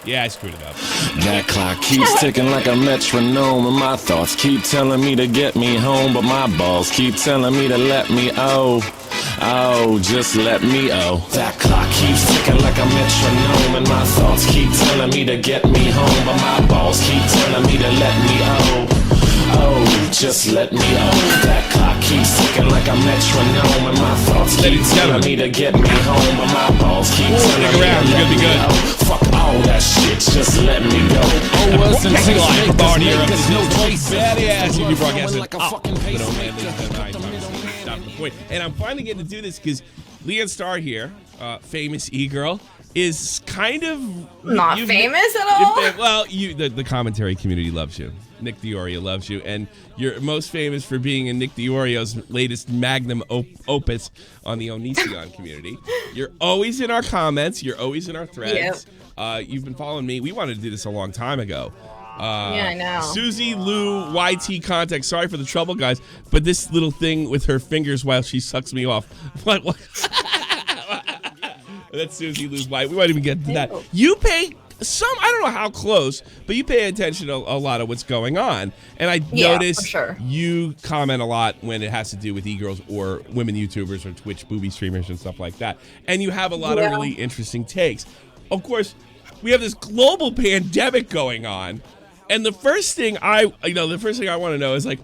Yeah, I screwed it up. That clock keeps ticking like a metronome, and my thoughts keep telling me to get me home, but my balls keep telling me to let me just let me That clock keeps ticking like a metronome, and my thoughts keep telling me to get me home, but my balls keep telling me to let me just let me That clock keeps ticking like a metronome, and my thoughts keep telling me to get me home, but my balls keep telling me to let me Fuck all that shit, just let me go. Wasn't live from Barney up. There's no choice. Badass. You broadcast it. And I'm finally getting to do this because Leanne Starr here, famous e-girl, is kind of not famous at all. Well, the commentary community loves you. Nick Diorio loves you, and you're most famous for being in Nick Diorio's latest magnum opus on the Onision community. You're always in our comments. You're always in our threads. Yep. You've been following me. We wanted to do this a long time ago. Yeah, I know. Susie Lou YT contact. Sorry for the trouble, guys, but this little thing with her fingers while she sucks me off. What? That's Susie Lou's wife. We won't even get to that. You pay I don't know how close, but you pay attention to a lot of what's going on. And I notice you comment a lot when it has to do with e-girls or women YouTubers or Twitch booby streamers and stuff like that. And you have a lot of really interesting takes. Of course, we have this global pandemic going on. And the first thing I want to know is, like,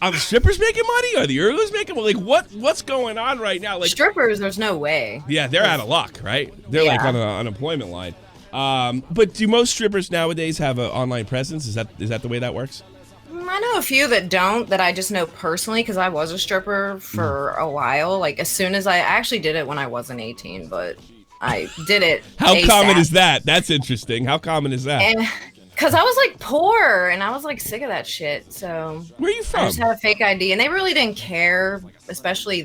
are the strippers making money? Are the e-girls making money? Like, what's going on right now? Like, strippers, there's no way. Yeah, they're out of luck, right? They're like on an unemployment line. But do most strippers nowadays have an online presence? Is that the way that works? I know a few that don't, that I just know personally because I was a stripper for a while. Like, as soon as I actually did it when I wasn't 18, but I did it. How common is that? That's interesting. How common is that? Because I was like poor and I was like sick of that shit. So where are you from? I just had a fake ID, and they really didn't care, especially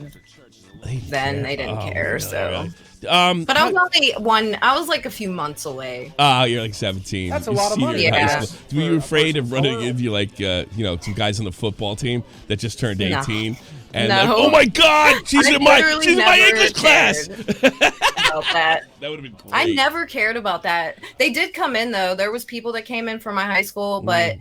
then. They didn't care. Really, so. really. But I was I was like a few months away. You're like 17. That's a lot of money. Yeah. Were you afraid of running into like, some guys on the football team that just turned 18? And like, oh my God, she's in my English class. About that. That would have been great. I never cared about that. They did come in though. There was people that came in from my high school, but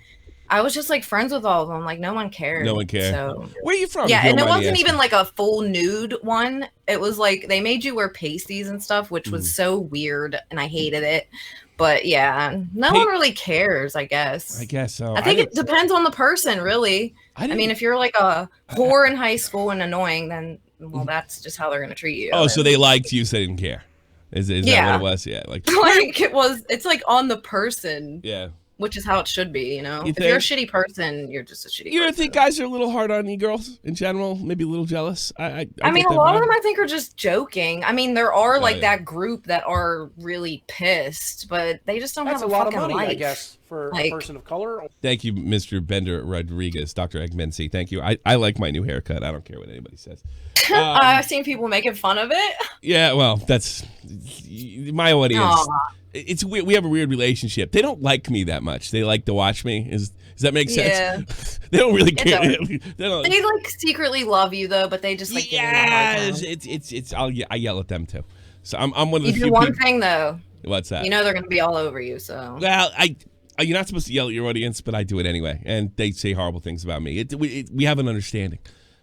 I was just like friends with all of them. Like, no one cared. No one cared. So where are you from? Yeah, and it wasn't even like a full nude one. It was like they made you wear pasties and stuff, which was so weird, and I hated it. But yeah, no one really cares, I guess. I guess so. I think it depends on the person, really. I mean, if you're like a whore in high school and annoying, then that's just how they're gonna treat you. Oh, so they liked you, so they didn't care. Is that what it was? Yeah, like it's like on the person. Yeah. Which is how it should be, you know? If you're a shitty person, you're just a shitty person. You don't think guys are a little hard on e-girls in general? Maybe a little jealous? I mean, a lot of them I think are just joking. I mean, there are that group that are really pissed, but they just don't have a fucking life. That's a lot of money, I guess, for a person of color. Thank you, Mr. Bender Rodriguez, Dr. Egmensi. Thank you. I like my new haircut. I don't care what anybody says. I've seen people making fun of it. Yeah, well, that's my audience. Aww. It's weird. We have a weird relationship. They don't like me that much. They like to watch me. Does that make sense? Yeah. They don't really care. They like secretly love you though, but they just like it's I yell at them too. So I'm one of the few. You do one thing though. What's that? You know they're gonna be all over you. So well, you're not supposed to yell at your audience, but I do it anyway, and they say horrible things about me. We have an understanding.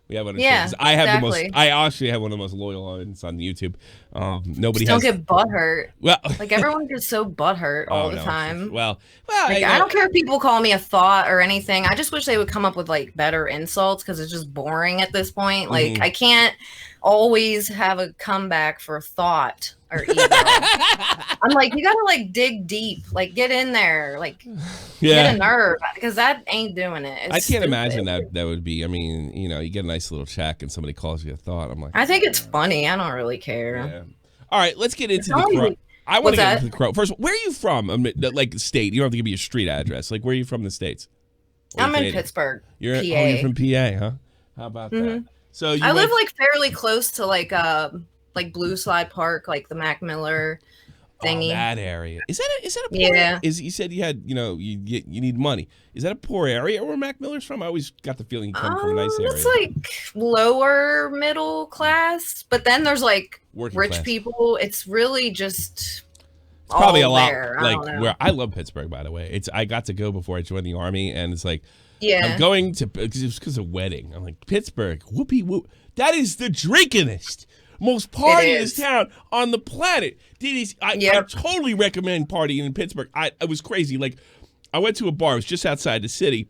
We have understanding. Yeah, I actually have one of the most loyal audience on YouTube. Nobody don't get butthurt. Well, like everyone gets so butthurt all the time. Well, like, I don't care if people call me a thought or anything. I just wish they would come up with like better insults because it's just boring at this point. Like I can't always have a comeback for thought or ego. I'm like, you gotta like dig deep, like get in there, like get a nerve because that ain't doing it. I can't imagine that would be. I mean, you get a nice little check and somebody calls you a thought. I'm like, I think it's funny. I don't really care. Yeah. All right, let's get into the crow. I want to get into the crow. First, where are you from? Like state. You don't have to give me your street address. Like, where are you from in the States? I'm in Pittsburgh, PA. You're from PA, huh? How about that? So I live like fairly close to like Blue Slide Park, like the Mac Miller thingy. Oh, that area. Is that a poor area? You said you had, you need money. Is that a poor area where Mac Miller's from? I always got the feeling you come from a nice area. It's like lower middle class, but then there's like rich people. It's really just It's probably a lot like where I love Pittsburgh, by the way. I got to go before I joined the Army, and it's like, I'm going to, because of a wedding. I'm like, Pittsburgh, whoopee whoop. That is the drinkingest, most partyingest town on the planet. I totally recommend partying in Pittsburgh. It was crazy. Like, I went to a bar. It was just outside the city,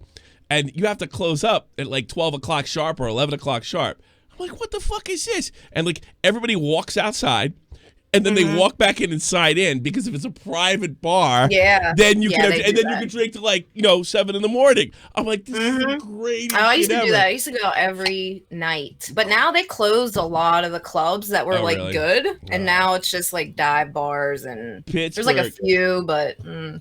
and you have to close up at like 12 o'clock sharp or 11 o'clock sharp. I'm like, what the fuck is this? And like, everybody walks outside, and then they walk back inside in, because if it's a private bar, then you can you can drink to like 7 in the morning. I'm like, this is the greatest. I used to do that. I used to go every night, but now they closed a lot of the clubs that were good, and now it's just like dive bars and there's like a few, but I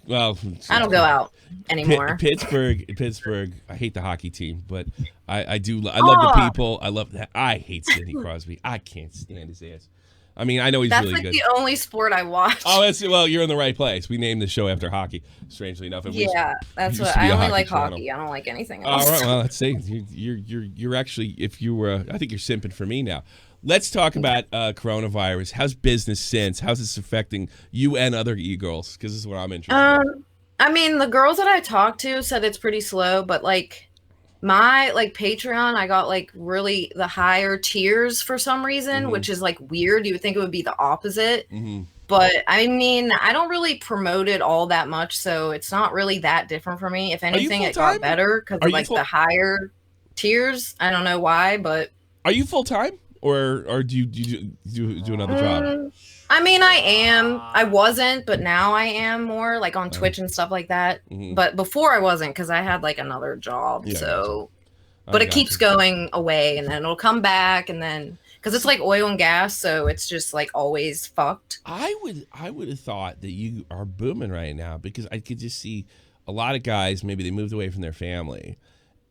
don't go out anymore. Pittsburgh. I hate the hockey team, but I do. I love the people. I love that. I hate Sidney Crosby. I can't stand his ass. I mean, I know he's really good. That's like the only sport I watch. Oh, well, you're in the right place. We named the show after hockey, strangely enough. That's what I only like hockey. I don't like anything else. All right, well, let's see. You're actually, if you were, I think you're simping for me now. Let's talk about coronavirus. How's business since? How's this affecting you and other e-girls? Because this is what I'm interested in. I mean, the girls that I talked to said it's pretty slow, but like, my Patreon, I got like really the higher tiers for some reason, which is like weird. You would think it would be the opposite, but I mean, I don't really promote it all that much, so it's not really that different for me. If anything, it got better because of like the higher tiers. I don't know why, but are you full time or do you do another job? I mean, I am. I wasn't, but now I am more like on Twitch and stuff like that. But before I wasn't, because I had like another job. But it keeps going away, and then it'll come back, and then because it's like oil and gas, so it's just like always fucked. I would have thought that you are booming right now, because I could just see a lot of guys. Maybe they moved away from their family,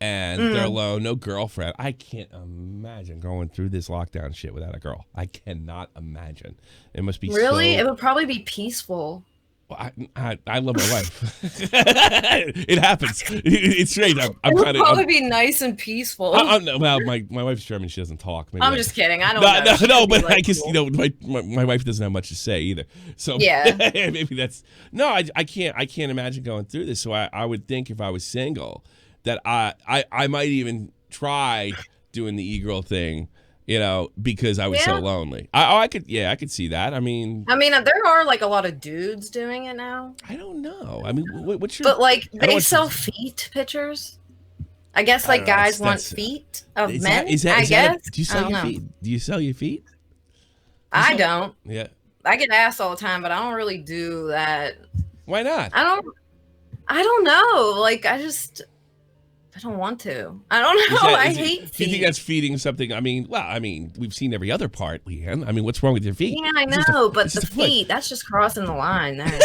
and they're alone, no girlfriend. I can't imagine going through this lockdown shit without a girl. I cannot imagine. It must be really. It would probably be peaceful. Well, I love my wife. It happens. It's strange. It would probably be nice and peaceful. Well, my wife's German. She doesn't talk. Maybe I'm just kidding. I don't know. No, but like, I guess my wife doesn't have much to say either. So maybe that's no. I can't imagine going through this. So I would think if I was single, that I might even try doing the e-girl thing, because I was so lonely. I could see that. I mean, there are like a lot of dudes doing it now. I don't know. I mean, what's your? But like, they sell feet pictures. I guess like guys want feet of men. I guess. Do you sell your feet? Do you sell your feet? I don't. Yeah. I get asked all the time, but I don't really do that. Why not? I don't know. Like, I don't want to. I don't know. I hate feet. Do you think that's feeding something? I mean, we've seen every other part, Leanne. I mean, what's wrong with your feet? Yeah, I know, but the feet, that's just crossing the line there.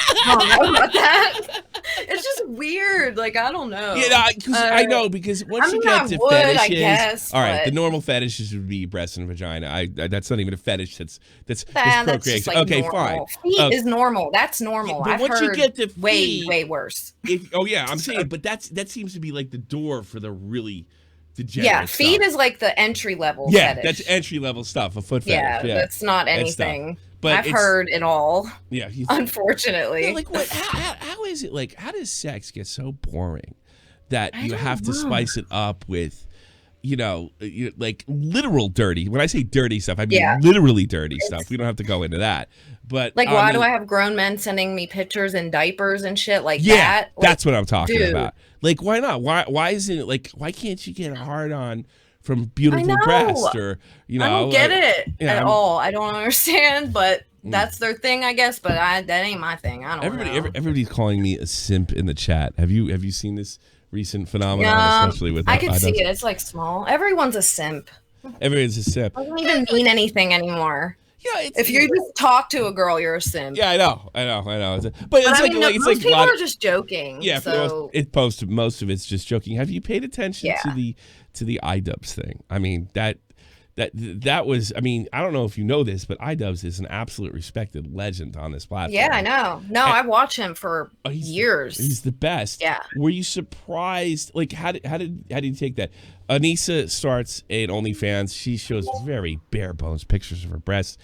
I don't know about that. It's just weird. Like, I don't know. Yeah, I know, because once you get to fetishes, I guess, all right, the normal fetishes would be breast and vagina. That's not even a fetish. That's procreation. Like okay, normal. fine. Feet is normal. That's normal. But once you get to feet, way worse. I'm saying, but that seems to be like the door for the really degenerate stuff. Feet is like the entry level. Yeah, fetish. that's entry level stuff. A foot fetish. Yeah, that's not anything. But I've heard it all. Yeah, unfortunately. Like, what? How is it? Like, how does sex get so boring that you have to spice it up with, like literal dirty? When I say dirty stuff, I mean literally dirty stuff. We don't have to go into that. But like, why do I have grown men sending me pictures in diapers and shit like that? Yeah, like, that's what I'm talking about. Like, why not? Why isn't it like? Why can't you get a hard on from beautiful breast, or I don't get it at all. I don't understand, but that's their thing, I guess. But that ain't my thing. I don't know. Everybody's calling me a simp in the chat. Have you seen this recent phenomenon, especially with? I can see it. It's like small. Everyone's a simp. Everyone's a simp. It doesn't even mean anything anymore. Yeah, if you just talk to a girl, you're a simp. Yeah, I know. But it's like most people are just joking. Yeah, so most of it's just joking. Have you paid attention to the iDubbbz thing? I mean, that was, I mean, I don't know if you know this, but iDubbbz is an absolute respected legend on this platform. Yeah, I know. No, I watch him for years. He's the best. Yeah. Were you surprised? Like, how did you take that? Anissa starts at OnlyFans. She shows very bare bones pictures of her breasts.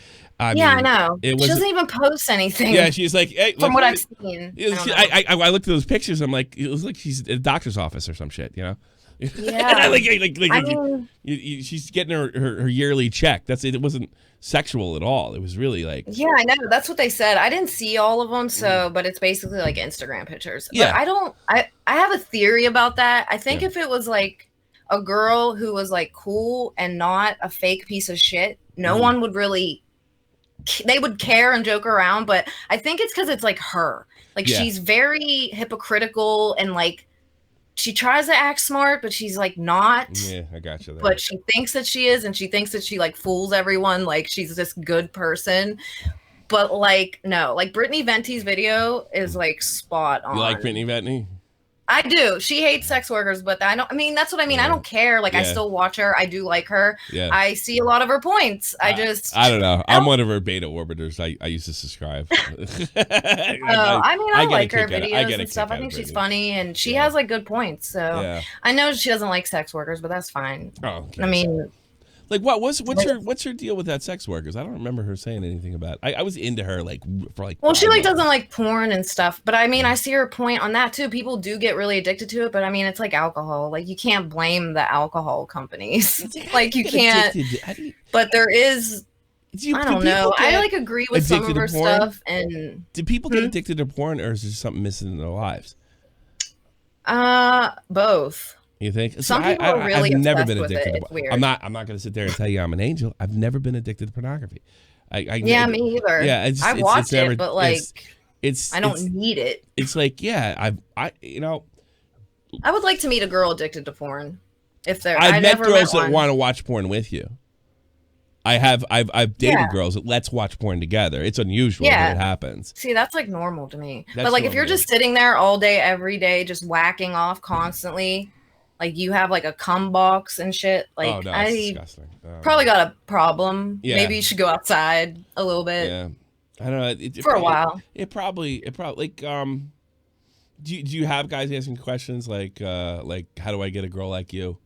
I know. She doesn't even post anything. Yeah, she's like, hey, from what I've seen. I looked at those pictures. I'm like, it was like she's at a doctor's office or some shit, you know? Yeah. She's getting her yearly check. It wasn't sexual at all. It was really like. Yeah, I know. That's what they said. I didn't see all of them, but it's basically like Instagram pictures. Yeah. But I have a theory about that. I think if it was like a girl who was like cool and not a fake piece of shit, no one would really. They would care and joke around, but I think it's because it's like her. Like she's very hypocritical and like she tries to act smart, but she's like not. Yeah, I got you there. But she thinks that she is, and she thinks that she like fools everyone. Like she's this good person. But like no, like Brittany Venti's video is like spot on. You like Brittany Venti? I do. She hates sex workers, but that's what I mean. I don't care. Like I still watch her. I do like her. Yeah. I see a lot of her points. I don't know. I'm one of her beta orbiters. I used to subscribe. I like her videos and stuff. I think she's funny and she has like good points. So I know she doesn't like sex workers, but that's fine. Oh, okay. I mean, like what's her deal with that sex workers? I don't remember her saying anything about it. I was into her for like. Well, she like doesn't like porn and stuff, but I mean, I see her point on that too. People do get really addicted to it, but I mean, it's like alcohol. Like you can't blame the alcohol companies. Like you can't. But there is. I don't know. I like agree with some of her stuff. And do people get addicted to porn, or is there something missing in their lives? Both. You think? Some people are really I've never obsessed been with addicted it. to It's weird. I'm not going to sit there and tell you I'm an angel. I've never been addicted to pornography. Me either. Yeah, I watch it, but like, I don't need it. It's like, I would like to meet a girl addicted to porn. I've met girls that want to watch porn with you. I've dated girls that let's watch porn together. It's unusual, but it happens. See, that's like normal to me. But like, if you're just sitting there all day, every day, just whacking off constantly. Like you have like a cum box and shit. Like that's disgusting. Probably got a problem. Yeah. Maybe you should go outside a little bit. Yeah, I don't know. For a while. It probably like do you have guys asking questions like how do I get a girl like you?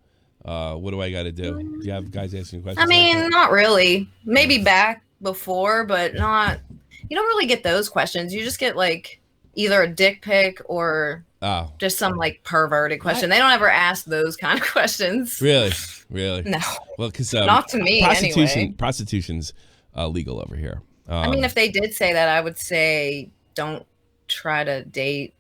What do I got to do? Do you have guys asking questions? I mean, not really. Maybe back before, but not. You don't really get those questions. You just get like either a dick pic or. Oh. Just some like perverted question. They don't ever ask those kind of questions. Really? No. Well, because not to me. Prostitution's legal over here. I mean, if they did say that, I would say don't try to date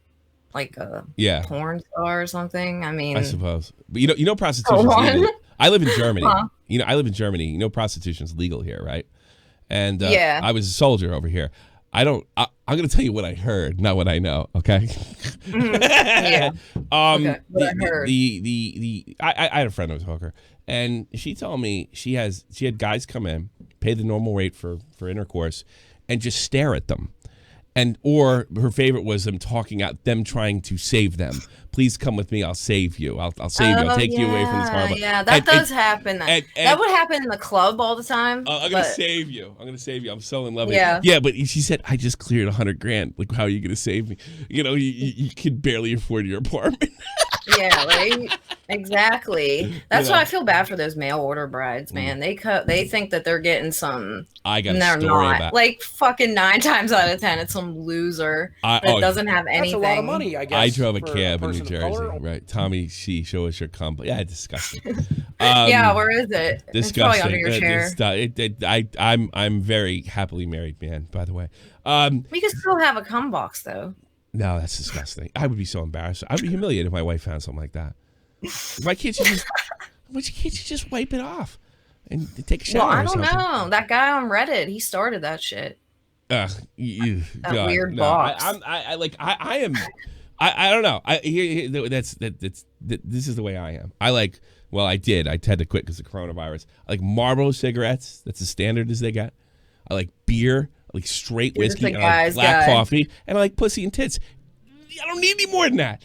like a porn star or something. I mean, I suppose, but you know, prostitution's legal. I live in Germany. Huh? I live in Germany. You know, prostitution's legal here, right? And I was a soldier over here. I'm going to tell you what I heard, not what I know. Okay. Yeah. Okay. What I heard. I had a friend who was a hooker, and she told me she had guys come in, pay the normal rate for intercourse, and just stare at them. Or her favorite was them trying to save them. Please come with me. I'll save you. I'll save you. I'll take you away from this horrible. Yeah, that does happen. That would happen in the club all the time. I'm gonna save you. I'm so in love with you. Yeah, but she said I just cleared $100,000. Like, how are you gonna save me? You can barely afford your apartment. Yeah, right. Exactly. That's why I feel bad for those mail order brides, man. They think that they're getting some. I got a story about. Like fucking 9 times out of 10, it's some loser that doesn't have anything. That's a lot of money, I guess. I drove a cab in New Jersey, right? Tommy, show us your comp. Yeah, disgusting. Yeah, where is it? Disgusting. It's probably under your chair. I'm very happily married man, by the way. We could still have a cum box though. No, that's disgusting. I would be so embarrassed. I'd be humiliated if my wife found something like that. Why can't you just wipe it off and take a shower? Well, I don't know. That guy on Reddit, he started that shit. God, weird box. I don't know. This is the way I am. I had to quit because of coronavirus. I like Marlboro cigarettes. That's as standard as they get. I like beer. I like straight whiskey. And I like black coffee. And I like pussy and tits. I don't need any more than that.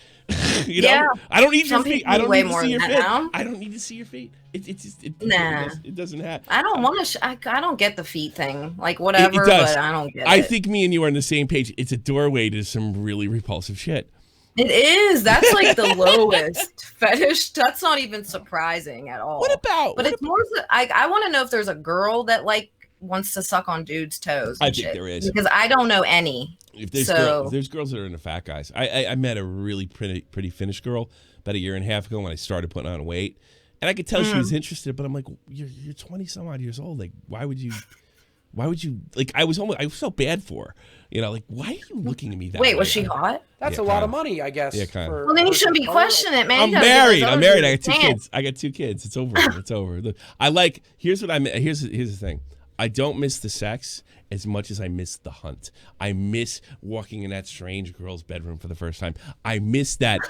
You know? I don't need your feet. I don't need to see your feet. I don't need to see your feet. It doesn't happen. I don't want to. I don't get the feet thing. Like whatever, but I don't get it. I think me and you are on the same page. It's a doorway to some really repulsive shit. It is. That's like the lowest fetish. That's not even surprising at all. What about? But it's more. I want to know if there's a girl that like wants to suck on dudes' toes. I think there is, because I don't know any. If there's girls that are into fat guys. I met a really pretty Finnish girl about a year and a half ago when I started putting on weight, and I could tell she was interested. But I'm like, you're 20 some odd years old. Like, why would you? Like, I felt bad for her. You know, like, why are you looking at me that way? Wait, was she hot? That's a lot of money, I guess. Yeah, kind of. Well, then you shouldn't be questioning it, man. I'm married. I got 2 kids. I got 2 kids. It's over. It's over. Look, here's the thing. I don't miss the sex as much as I miss the hunt. I miss walking in that strange girl's bedroom for the first time. I miss that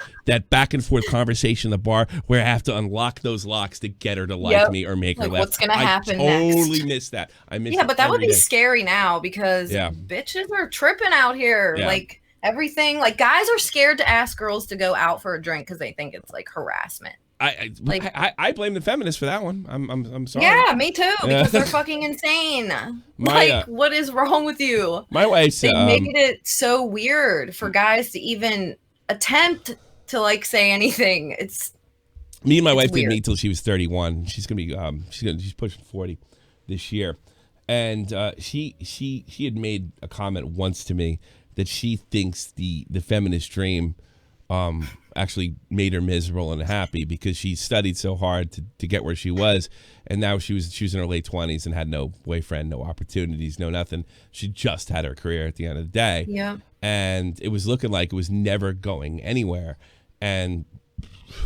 back and forth conversation in the bar where I have to unlock those locks to get her to like me or make her laugh. What's gonna happen next? I totally miss that. I miss but that would be scary now because bitches are tripping out here. Yeah. Like everything, like guys are scared to ask girls to go out for a drink because they think it's like harassment. I blame the feminists for that one. I'm sorry. Yeah, me too. Because they're fucking insane. What is wrong with you? My wife's they made it so weird for guys to even attempt to like say anything. Me and my wife didn't meet till she was 31. She's gonna be she's pushing 40 this year, and she had made a comment once to me that she thinks the feminist dream actually made her miserable and happy because she studied so hard to get where she was, and now she was in her late 20s and had no boyfriend, no opportunities, no nothing. She just had her career at the end of the day. Yeah. And it was looking like it was never going anywhere. And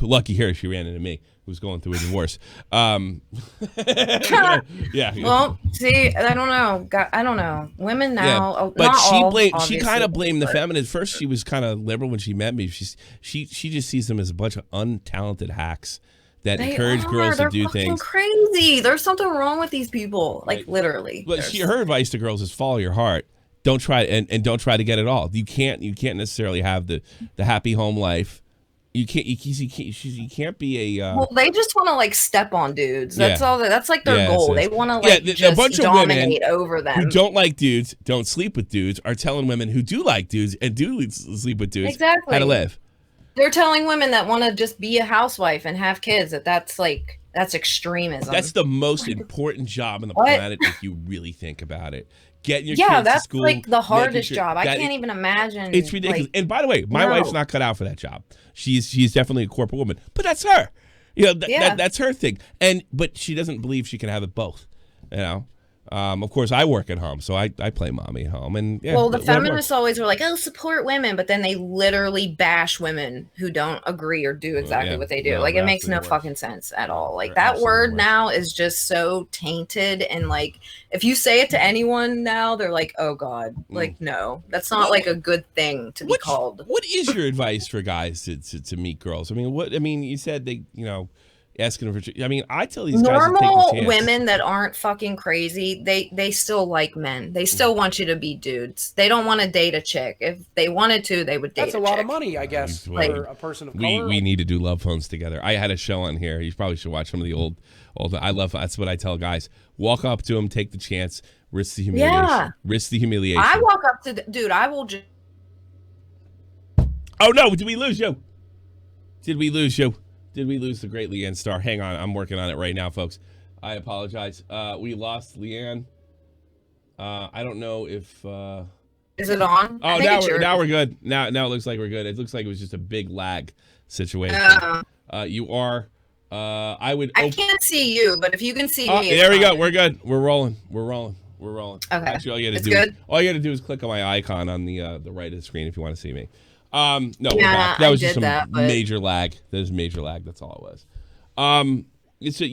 lucky her, she ran into me, who was going through a divorce. Yeah. Well, see, I don't know. Women now, but not she kind of blamed the feminists. First, she was kind of liberal when she met me. She just sees them as a bunch of untalented hacks that encourage girls to do things. Crazy. There's something wrong with these people. Like literally. But her advice to girls is follow your heart. Don't try and don't try to get it all. You can't necessarily have the happy home life. You can't be a. Well, they just want to like step on dudes. That's all. That's like their goal. They want to like just a bunch dominate of women over them. Who don't like dudes, don't sleep with dudes, are telling women who do like dudes and do sleep with dudes how to live. They're telling women that want to just be a housewife and have kids that's extremism. That's the most important job on the planet if you really think about it. Getting your kids to school, like the hardest job. I can't even imagine. It's ridiculous. Like, and by the way, my wife's not cut out for that job. She's definitely a corporate woman, but that's her. You know, that's her thing. But she doesn't believe she can have it both. You know. Of course, I work at home, so I play mommy at home. And the feminists always were like, "Oh, support women," but then they literally bash women who don't agree or do exactly what they do. Like, it makes no fucking sense at all. Like, that word now is just so tainted, and like, if you say it to anyone now, they're like, "Oh God," like, no, that's not like a good thing to be called. What is your advice for guys to meet girls? I mean, you said they, asking for. I mean, I tell these guys normal women that aren't fucking crazy. They still like men. They still want you to be dudes. They don't want to date a chick. If they wanted to, they would date. That's a lot of money, I guess, for a person of color. We need to do love phones together. I had a show on here. You probably should watch some of the old. That's what I tell guys. Walk up to them, take the chance, risk the humiliation. Yeah. Risk the humiliation. I walk up to dude. I will just. Oh no! Did we lose you? Did we lose the great Leanne Starr? Hang on, I'm working on it right now, folks. I apologize. We lost Leanne. I don't know if. Is it on? Oh, now we're good. Now it looks like we're good. It looks like it was just a big lag situation. You are. I can't see you, but if you can see me, there we go. We're good. We're rolling. Okay. Actually, all you got to do is click on my icon on the right of the screen if you want to see me. No, we're back. That was just major lag. That was major lag. That's all it was. So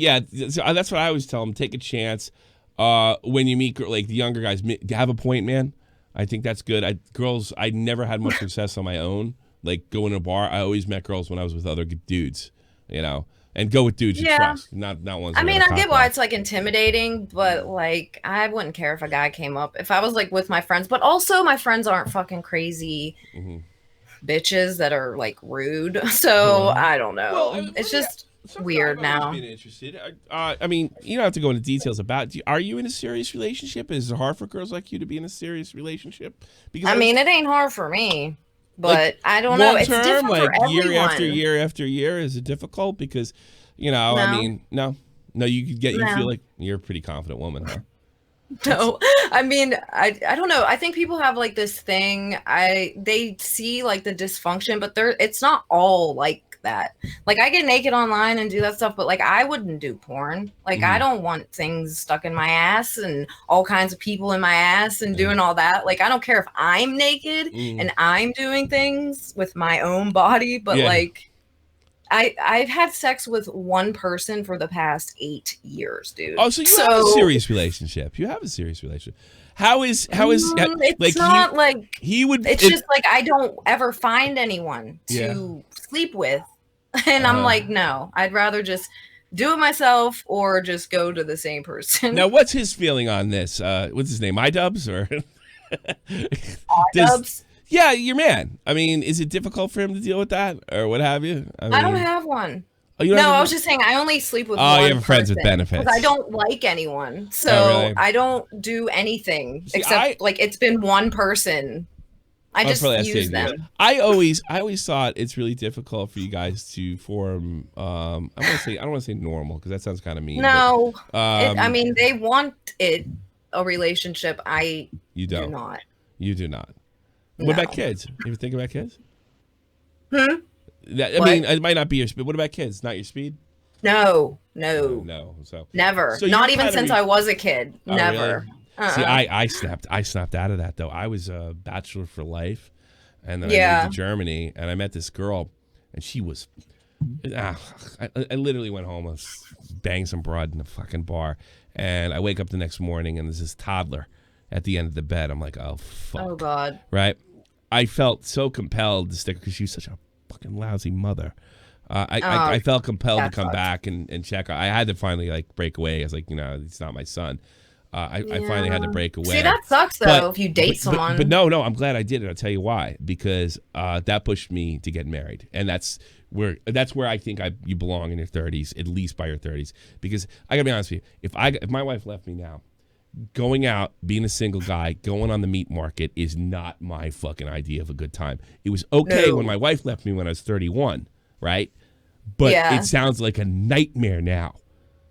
that's what I always tell them. Take a chance. When you meet like the younger guys, have a point, man. I think that's good. I never had much success on my own. Like going to a bar, I always met girls when I was with other dudes, and go with dudes you trust, not ones. I mean, I get why it's like intimidating, but like I wouldn't care if a guy came up if I was like with my friends. But also, my friends aren't fucking crazy. Mm-hmm. Bitches that are like rude, so I don't know. Well, it's just weird now. Been interested. I mean, you don't have to go into details about. Are you in a serious relationship? Is it hard for girls like you to be in a serious relationship? Because I mean, it ain't hard for me, but like, I don't know. It's different like for everyone. Year after year after year. Is it difficult? Because I mean, no. You could get. You feel like you're a pretty confident woman, huh? No, I mean, I don't know. I think people have like this thing. They see like the dysfunction, but it's not all like that. Like I get naked online and do that stuff, but like I wouldn't do porn. Like I don't want things stuck in my ass and all kinds of people in my ass and doing all that. Like I don't care if I'm naked and I'm doing things with my own body, but like I've had sex with one person for the past 8 years, dude. Oh, so you have a serious relationship. You have a serious relationship. How is it's like not like he would? It's just like I don't ever find anyone to sleep with, and I'm like, no, I'd rather just do it myself or just go to the same person. Now, what's his feeling on this? What's his name? iDubbbz or iDubbbz? Yeah, your man. I mean, is it difficult for him to deal with that or what have you? I don't have one. Oh, you don't I was just saying I only sleep with one you have friends with benefits. Because I don't like anyone. So really? I don't do anything except like it's been one person. I just use them. I always thought it's really difficult for you guys to form I don't want to say normal because that sounds kind of mean. No. I mean they want a relationship. You don't. Do not. You do not. What about kids? You ever think about kids? I mean, it might not be your speed. What about kids? Not your speed? No. So never. So not even since I was a kid. Oh, never. Really? See, I snapped out of that though. I was a bachelor for life, and then I moved to Germany, and I met this girl, and she was. I literally went home, I was banged some broad in a fucking bar, and I wake up the next morning, and there's this toddler at the end of the bed. I'm like, oh fuck. Oh God. Right. I felt so compelled to stick because she was such a fucking lousy mother. I felt compelled to come back and check. I had to finally like break away. I was like, it's not my son. I finally had to break away. See, that sucks though if you date someone. But no, I'm glad I did it. I'll tell you why. Because that pushed me to get married, and that's where I think you belong in your 30s, at least by your 30s. Because I gotta be honest with you, if my wife left me now, going out, being a single guy, going on the meat market is not my fucking idea of a good time. It was okay when my wife left me when I was 31, right? But it sounds like a nightmare now.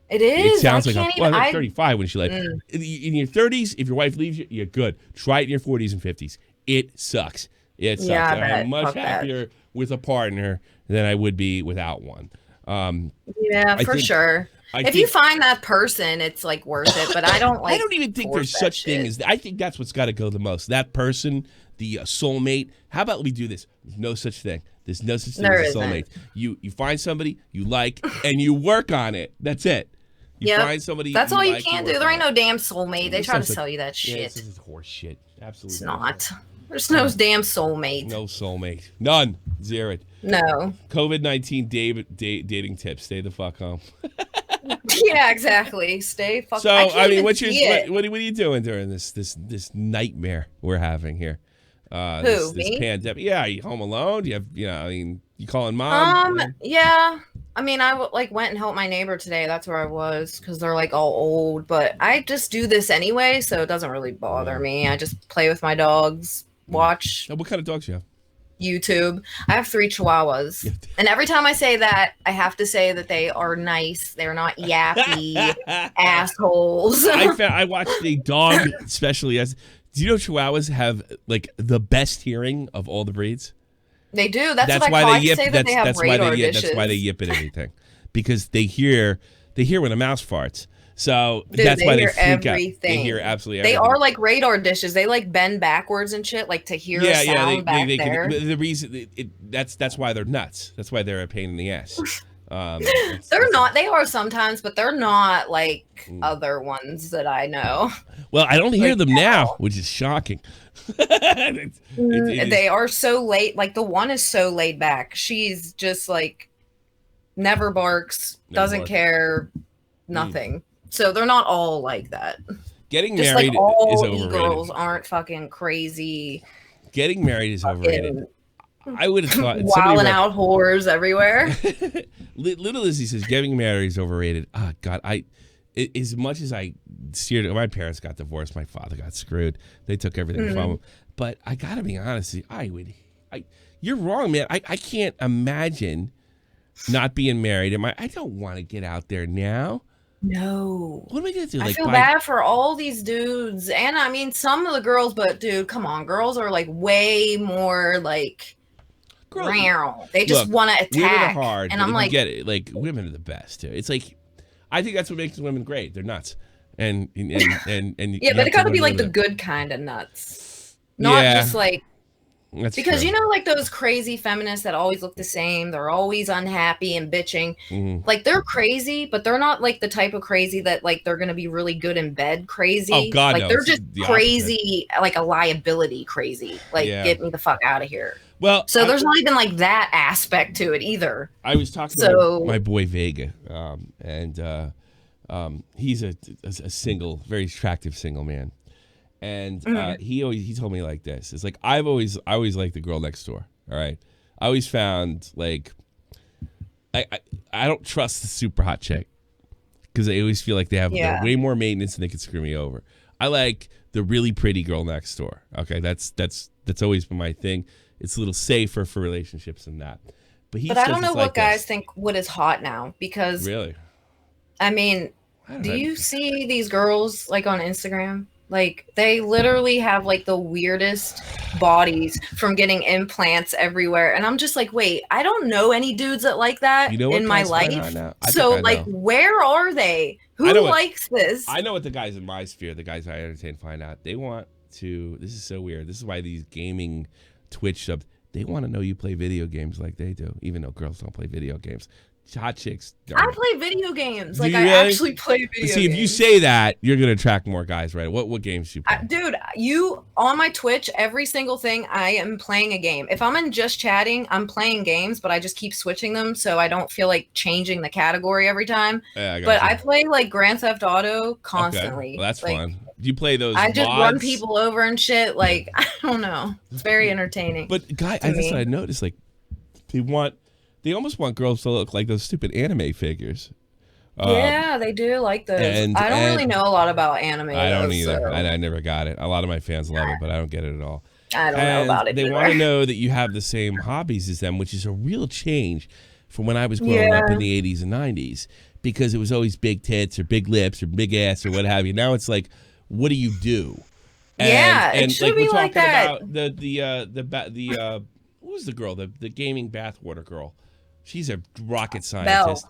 It is. It sounds like I was 35 when she left. In your 30s, if your wife leaves you, you're good. Try it in your 40s and 50s. It sucks. It sucks. Yeah, I'm much happier with a partner than I would be without one. For sure. If you find that person, it's like worth it. But I don't like. I don't even think there's such thing as. I think that's what's got to go the most. That person, the soulmate. How about we do this? There's no such thing. There's no such thing as a soulmate. You find somebody you like and you work on it. That's it. You find somebody. That's all you can do. There ain't no damn soulmate. They try to sell you that shit. Yeah, this is horse shit. Absolutely. It's not. There's no damn soulmate. No soulmate. None. Zero. No. COVID-19 dating tips. Stay the fuck home. Yeah, exactly. Stay fucking. So I mean, what are you doing during this nightmare we're having here? This pandemic. Yeah, are you home alone? Do you have you calling mom? Yeah. I mean, I went and helped my neighbor today. That's where I was because they're like all old. But I just do this anyway, so it doesn't really bother me. I just play with my dogs, watch. What kind of dogs do you have? YouTube. I have 3 Chihuahuas. And every time I say that, I have to say that they are nice. They're not yappy assholes. I watched a dog especially. Do you know Chihuahuas have like the best hearing of all the breeds? They do. That's what I like to say that they have radar dishes. That's why they yip at everything. Because they hear when a mouse farts. So dude, that's why they freak everything. out. They hear absolutely everything. They are like radar dishes. They like bend backwards and shit, like to hear a sound back there. The reason that's why they're nuts. That's why they're a pain in the ass. They're not. They are sometimes, but they're not like other ones that I know. Well, I don't hear them now, which is shocking. They are so late. Like the one is so laid back. She's just like never barks, doesn't care, nothing. So they're not all like that. Getting just married like all is overrated. girls aren't fucking crazy. Getting married is overrated. I would have thought wilding out whores everywhere. Little Lizzie says getting married is overrated. Oh God, as much as I steered, my parents got divorced. My father got screwed. They took everything from him. But I gotta be honest, you're wrong, man. I can't imagine not being married. I don't want to get out there now. No. What am I gonna do? I feel bad for all these dudes, and I mean some of the girls, but dude, come on, girls are like way more like. They just want to attack. Women are hard, and I'm like, get it. Like women are the best too. It's like, I think that's what makes women great. They're nuts, and yeah, but it got to be like the good kind of nuts, not just like. That's because true. you know, like those crazy feminists that always look the same. They're always unhappy and bitching. Mm-hmm. Like they're crazy, but they're not like the type of crazy that like they're gonna be really good in bed crazy. Oh God, like no, they're just crazy, opposite. like a liability crazy. Like get me the fuck out of here. Well, so there's not even like that aspect to it either. I was talking to my boy Vega, and he's a single, very attractive single man. And he told me like this. It's like I always liked the girl next door. All right, I always found like I don't trust the super hot chick because I always feel like they have way more maintenance and they could screw me over. I like the really pretty girl next door. Okay, that's always been my thing. It's a little safer for relationships than that. But I don't know what guys think what is hot now because really, I mean, do you see these girls like on Instagram? Like they literally have like the weirdest bodies from getting implants everywhere. And I'm just like, wait, I don't know any dudes that like that in my life. So like, where are they? Who likes this? I know what the guys in my sphere, the guys I entertain, find out. They want to, this is so weird. This is why these gaming Twitch subs, they want to know you play video games like they do, even though girls don't play video games. Hot chicks don't. I play video games. Like I actually play video games. See, if you say that, you're gonna attract more guys, right? What games do you play? Dude, you on my Twitch, every single thing I am playing a game. If I'm in just chatting, I'm playing games, but I just keep switching them so I don't feel like changing the category every time. Yeah, I play like Grand Theft Auto constantly. Okay. Well, that's fun. Do you play those? I just run people over and shit. Like I don't know. It's very entertaining. But guys, I noticed like they almost want girls to look like those stupid anime figures. Yeah, they do like those. I don't really know a lot about anime. I don't either. So. I never got it. A lot of my fans love it, but I don't get it at all. I don't know about it. They want to know that you have the same hobbies as them, which is a real change from when I was growing up in the 80s and 90s, because it was always big tits or big lips or big ass or what have you. Now it's like, what do you do? And it should be we're like talking that. about what was the girl? The gaming bathwater girl. She's a rocket scientist.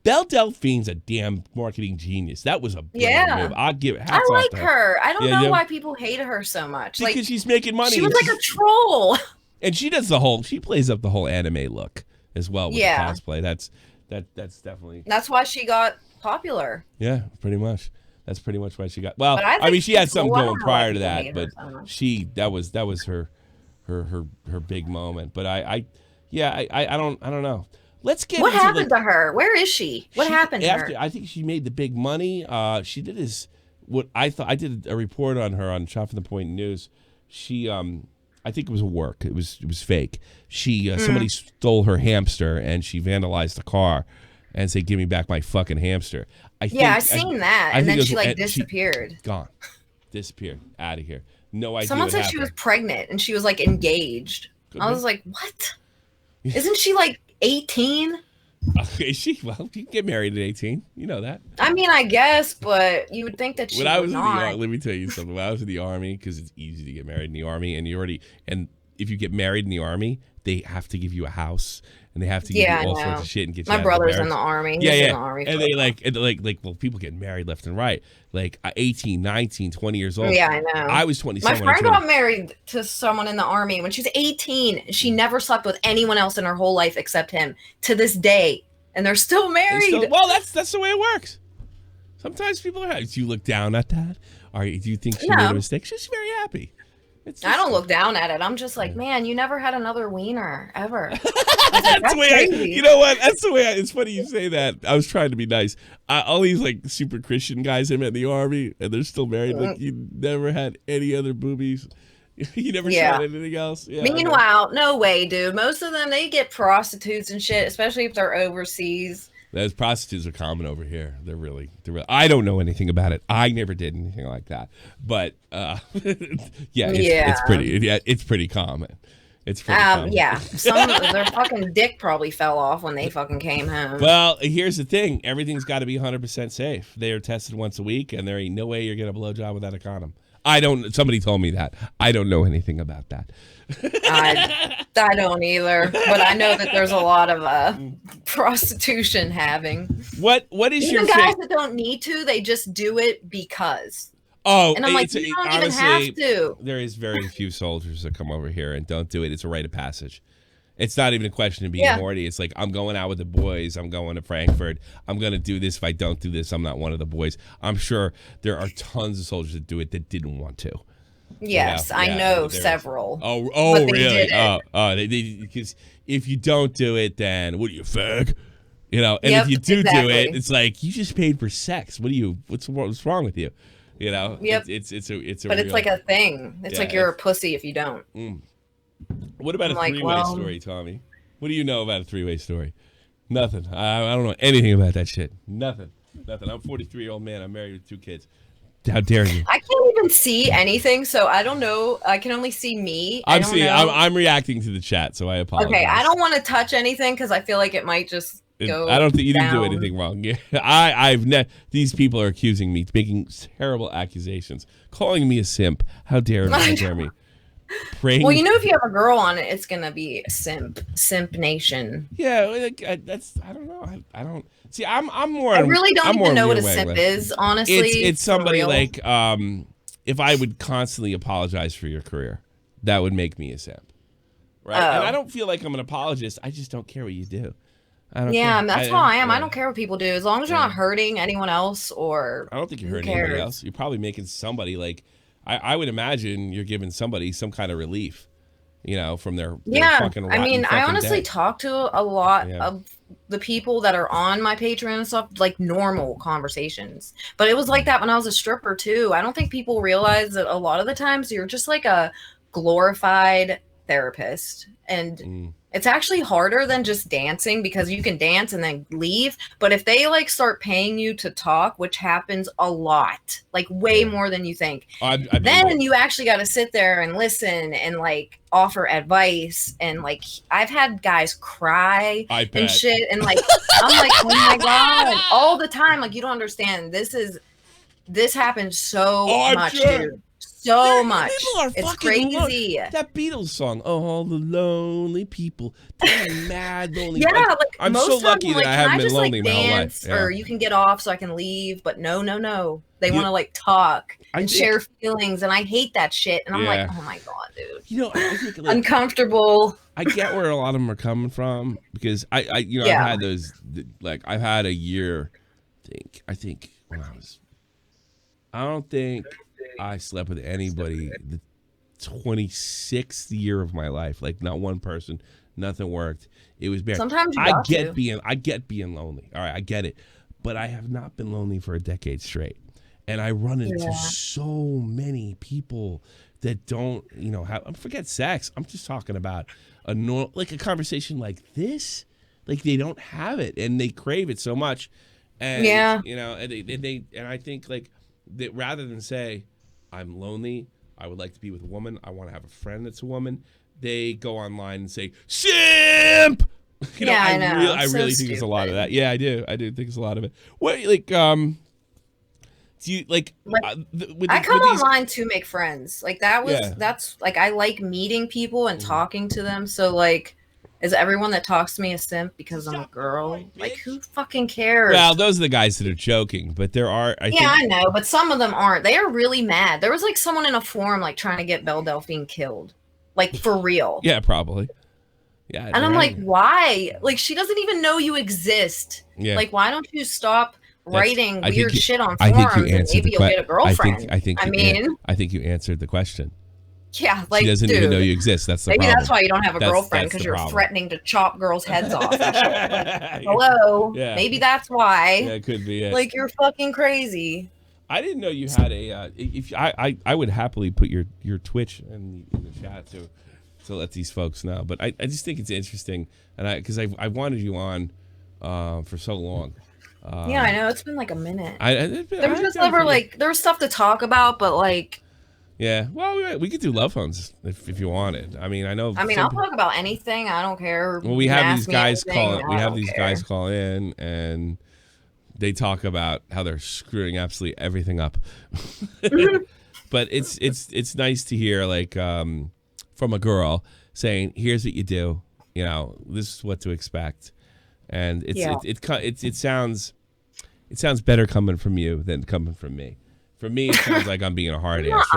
Belle Delphine's a damn marketing genius. That was a brilliant move. I'll give it. I like her. I don't know why people hate her so much. Because she's making money. She was like a troll. And she does she plays up the whole anime look as well with the cosplay. That's definitely. That's why she got popular. Yeah, pretty much. That's pretty much why she got. Well, I mean, she had something going prior to that, but that was her big moment. But I don't know. Let's get. What happened to her? Where is she? What happened to her? I think she made the big money. She did what I thought. I did a report on her on Shot from the Point News. She I think it was a work. It was fake. She somebody stole her hamster and she vandalized the car and said, "Give me back my fucking hamster." I seen that. And then she disappeared. Gone. Disappeared. Out of here. No idea. Someone said she was pregnant and she was like engaged. I was like, what? Isn't she like 18? Well, you can get married at 18. You know that. I mean, I guess, but you would think that she would not. Let me tell you something. When I was in the Army, because it's easy to get married in the Army, and if you get married in the Army, they have to give you a house and they have to give you all sorts of shit and get you My brother's in the Army. He's in the Army. And they well, people get married left and right. Like 18, 19, 20 years old. Yeah, I know. I was 27. My friend got married to someone in the Army when she was 18. She never slept with anyone else in her whole life except him to this day. And they're still married. Well, that's the way it works. Sometimes people are happy. Do you look down at that? Do you think she made a mistake? She's very happy. I don't look down at it. I'm just like, man, you never had another wiener ever. That's the way you know what? That's the way. It's funny you say that. I was trying to be nice. All these like super Christian guys I met in the Army, and they're still married. Like you never had any other boobies. You never tried anything else. Yeah, meanwhile, no way, dude. Most of them, they get prostitutes and shit, especially if they're overseas. Those prostitutes are common over here. They're really. I don't know anything about it. I never did anything like that. But it's pretty. It's pretty common. It's pretty common. Yeah. Their fucking dick probably fell off when they fucking came home. Well, here's the thing. Everything's got to be 100% safe. They are tested once a week, and there ain't no way you're going to blow job without a condom. Somebody told me that. I don't know anything about that. I don't either, but I know that there's a lot of prostitution having. What is even your guys that don't need to? They just do it because. Oh, and I'm like, you don't even have to. There is very few soldiers that come over here and don't do it. It's a rite of passage. It's not even a question of being horny. It's like, I'm going out with the boys. I'm going to Frankfurt. I'm going to do this. If I don't do this, I'm not one of the boys. I'm sure there are tons of soldiers that do it that didn't want to. Yes, I know several. Oh, really? Because if you don't do it, then what are you, fag? And if you do it, it's like you just paid for sex. What's wrong with you? It's like a thing. It's like you're a pussy if you don't. What about a three-way story, Tommy? What do you know about a three-way story? Nothing. I don't know anything about that shit. Nothing. I'm a 43-year-old man. I'm married with 2 kids. How dare you? I can't even see anything, so I don't know. I can only see me. I'm reacting to the chat, so I apologize. Okay, I don't want to touch anything because I feel like it might just go. I don't think you didn't do anything wrong. These people are accusing me, making terrible accusations, calling me a simp. How dare me? Well, if you have a girl on it, it's gonna be simp nation. Yeah, that's. I don't know. I don't see. I'm more. I really don't even know what a simp is. Honestly, it's somebody like if I would constantly apologize for your career, that would make me a simp, right? And I don't feel like I'm an apologist. I just don't care what you do. I don't care. That's how I am. I don't care what people do as long as you're not hurting anyone else or. I don't think you're hurting anybody else. You're probably making somebody like. I would imagine you're giving somebody some kind of relief, from their fucking rotten I honestly day. talk to a lot of the people that are on my Patreon and stuff, like normal conversations. But it was like that when I was a stripper too. I don't think people realize that a lot of the times you're just like a glorified therapist. And it's actually harder than just dancing because you can dance and then leave. But if they start paying you to talk, which happens a lot, way more than you think, then you actually got to sit there and listen and offer advice. And I've had guys cry and shit. And I'm like, oh my God, all the time. You don't understand. This happens so much, dude. So much. It's crazy. That Beatles song, all the lonely people. Damn mad lonely. Yeah, I'm so lucky that I haven't been lonely my whole life. Yeah. Or you can get off so I can leave, but no. They want to talk and share feelings, and I hate that shit. And I'm like, oh my God, dude. I think uncomfortable. I get where a lot of them are coming from because I've had those. I've had a year. I think when I don't think I slept with anybody the 26th year of my life. Not one person, nothing worked. It was bad. Sometimes I get being lonely. All right, I get it. But I have not been lonely for a decade straight. And I run into so many people that don't, forget sex. I'm just talking about a conversation like this. They don't have it and they crave it so much. And and I think that rather than say, I'm lonely, I would like to be with a woman, I want to have a friend that's a woman, they go online and say, simp! I know. I really think there's a lot of that. Yeah, I do. I do think there's a lot of it. What, do you, I come online to make friends. That's, I like meeting people and talking to them. So, is everyone that talks to me a simp because I'm a girl? Who fucking cares? Well, those are the guys that are joking, but there are. I know, but some of them aren't. They are really mad. There was someone in a forum trying to get Belle Delphine killed, for real. Yeah, probably. Yeah, and I'm like, why? She doesn't even know you exist. Yeah. Why don't you stop writing weird shit on forums and maybe you'll get a girlfriend? I think you answered the question. Yeah, she doesn't even know you exist. That's the problem. Maybe that's why you don't have a girlfriend, because you're threatening to chop girls' heads off. And shit. Hello. Yeah. Maybe that's why. Yeah, it could be it. You're fucking crazy. I didn't know you had a. I would happily put your Twitch in the chat to let these folks know. But I just think it's interesting, and because I wanted you on for so long. Yeah, I know it's been a minute. There was just never there was stuff to talk about, but Yeah. Well, we could do love phones if you wanted. I mean, I'll talk about anything. I don't care. Well, we have these guys call. We have these guys call in, and they talk about how they're screwing absolutely everything up. But it's nice to hear from a girl saying, "Here's what you do. You know, this is what to expect," and it sounds better coming from you than coming from me. For me, it sounds like I'm being a hard ass.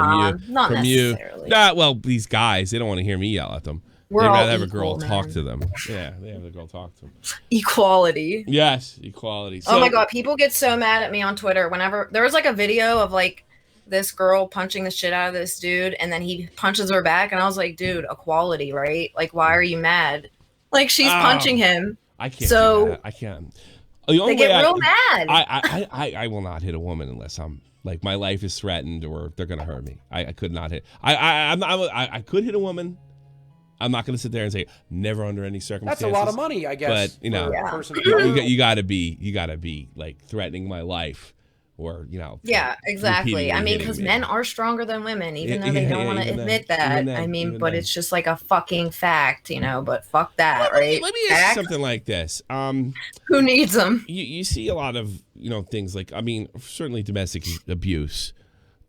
Not necessarily. Well, these guys, they don't want to hear me yell at them. They'd rather have a girl talk to them. Yeah, they have a girl talk to them. Equality. Yes, equality. Oh my God, people get so mad at me on Twitter whenever there was a video of this girl punching the shit out of this dude, and then he punches her back, and I was like, dude, equality, right? Why are you mad? She's punching him. I can't. So do that. I can't. They get real mad. I will not hit a woman unless I'm my life is threatened or they're gonna hurt me. I could not hit. I could hit a woman. I'm not gonna sit there and say never under any circumstances. That's a lot of money, I guess. But you gotta be threatening my life, or Yeah, exactly. I mean, because men are stronger than women, even though they don't want to admit that. But it's just a fucking fact, But fuck that, right? Let me ask you something like this. Who needs them? You see a lot of things certainly domestic abuse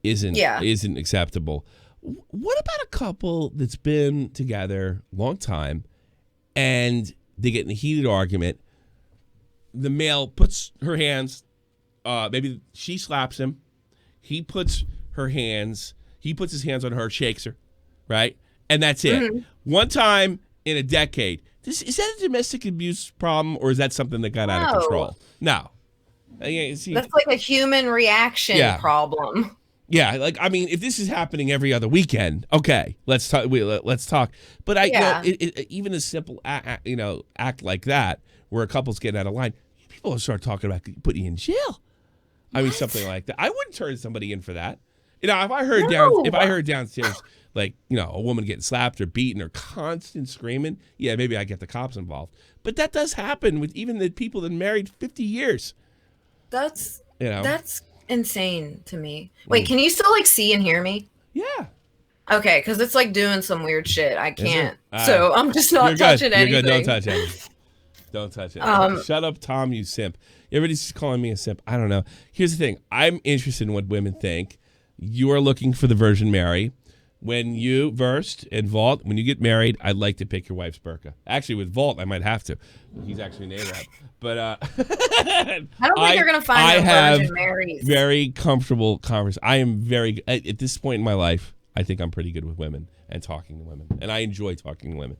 isn't acceptable. What about a couple that's been together a long time and they get in a heated argument? The male puts her hands. Maybe she slaps him. He puts his hands on her, shakes her, right? And that's it. Mm-hmm. One time in a decade. Is that a domestic abuse problem, or is that something that got out of control? No. That's a human reaction problem. Yeah, if this is happening every other weekend, okay, let's talk. Let's talk. But even a simple act like that, where a couple's getting out of line, people will start talking about putting you in jail. Something like that. I wouldn't turn somebody in for that. If I heard downstairs a woman getting slapped or beaten or constant screaming, yeah, maybe I get the cops involved. But that does happen with even the people that married 50 years. That's insane to me. Wait, can you still see and hear me? Yeah. Okay, because it's doing some weird shit. I can't. So I'm just not touching anything. You're good. Don't touch anything. Don't touch it. Shut up, Tom, you simp. Everybody's calling me a simp. I don't know. Here's the thing. I'm interested in what women think. You are looking for the Virgin Mary. When you Verst and Vault, when you get married, I'd like to pick your wife's burqa. Actually, with Vault, I might have to. He's actually an Arab. But I don't think you're gonna find a Virgin Marys. Very comfortable conversation. I am very at this point in my life. I think I'm pretty good with women and talking to women, and I enjoy talking to women.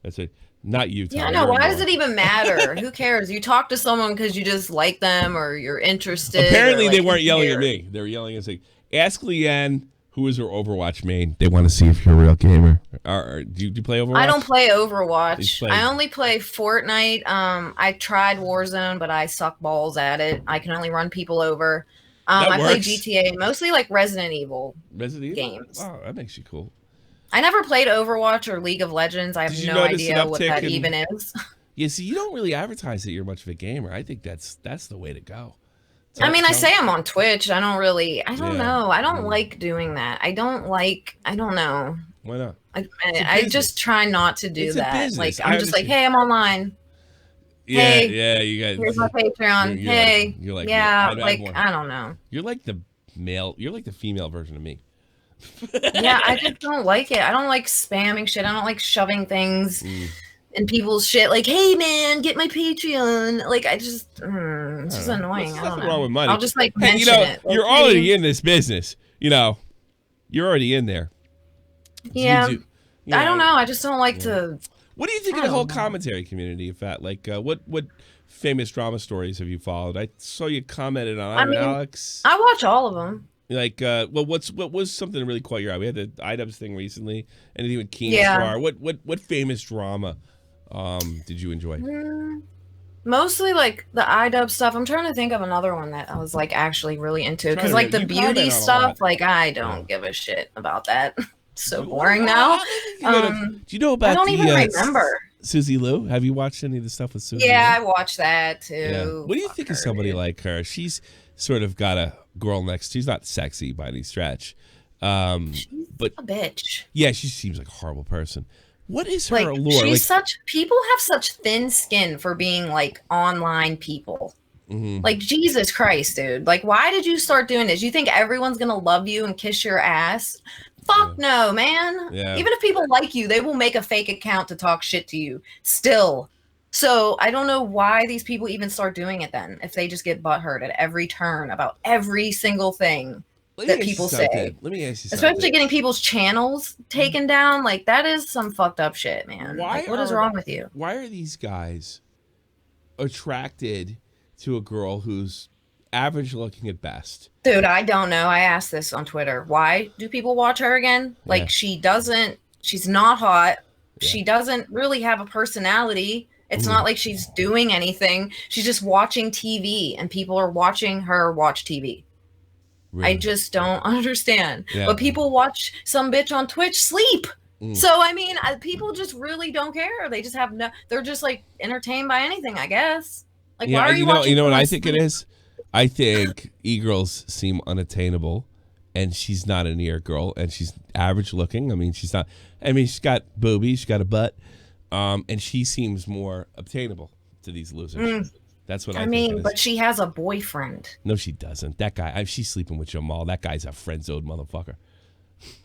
That's it. Not you, Tom. Yeah, no. Why does it even matter? Who cares? You talk to someone because you just like them or you're interested. Apparently, they weren't yelling at me. They were yelling and saying, "Ask Leanne." Who is her Overwatch main? They want to see if you're a real gamer. Do you play Overwatch? I don't play Overwatch. I only play Fortnite. I tried Warzone, but I suck balls at it. I can only run people over. I play GTA, mostly Resident Evil games. Wow, that makes you cool. I never played Overwatch or League of Legends. I have no idea what that even is. Yeah, see, you don't really advertise that you're much of a gamer. I think that's the way to go. I say I'm on Twitch. I don't know. I don't like doing that. I don't know. Why not? I just try not to do that. I'm just hey, I'm online. Yeah, you guys. Here's my Patreon. I don't know. You're like the female version of me. Yeah, I just don't like it. I don't like spamming shit. I don't like shoving things in people's shit. Hey man, get my Patreon. It's just annoying. There's nothing wrong with money. I'll just mention it. You're already in this business. You're already in there. Yeah. I don't know. I just don't like to. What do you think of the whole commentary community? In fact, what famous drama stories have you followed? I saw you commented on Alex. I watch all of them. What was something that really caught your eye? We had the iDubbbz thing recently. Anything with Keemstar? What famous drama did you enjoy? Mostly the iDubbbz stuff. I'm trying to think of another one that I was actually really into because the beauty stuff. I don't give a shit about that. It's so boring now. Do you know about? I don't even remember. Susie Liu. Have you watched any of the stuff with Susie? Yeah, I watched that too. Yeah. What do you think of somebody like her? She's sort of got a girl next. She's not sexy by any stretch, She's a bitch. Yeah, she seems like a horrible person. What is her allure? People have such thin skin for being like online people. Mm-hmm. Like, Jesus Christ, dude. Like, why did you start doing this? You think everyone's going to love you and kiss your ass? Fuck no, man. Yeah. Even if people like you, they will make a fake account to talk shit to you still. So I don't know why these people even start doing it then, if they just get butthurt at every turn about every single thing that people say. Let me ask you something. Especially getting people's channels taken down. Like, that is some fucked up shit, man. What is wrong with you? Why are these guys attracted to a girl who's average looking at best? Dude, I don't know. I asked this on Twitter. Why do people watch her again? Like, she's not hot. Yeah. She doesn't really have a personality. It's not like she's doing anything. She's just watching TV, and people are watching her watch TV. Really? I just don't understand. Yeah. But people watch some bitch on Twitch sleep. So, I mean, people just really don't care. They just have they're just like entertained by anything, I guess. Like, why are you watching? You know what I think it is? I think e-girls seem unattainable, and she's not an e-girl, and she's average looking. I mean, she's not. I mean, she's got boobies, she's got a butt, and she seems more obtainable to these losers. That's what I mean. But she has a boyfriend. No, she doesn't. That guy, she's sleeping with Jamal. That guy's a friend-zoned motherfucker.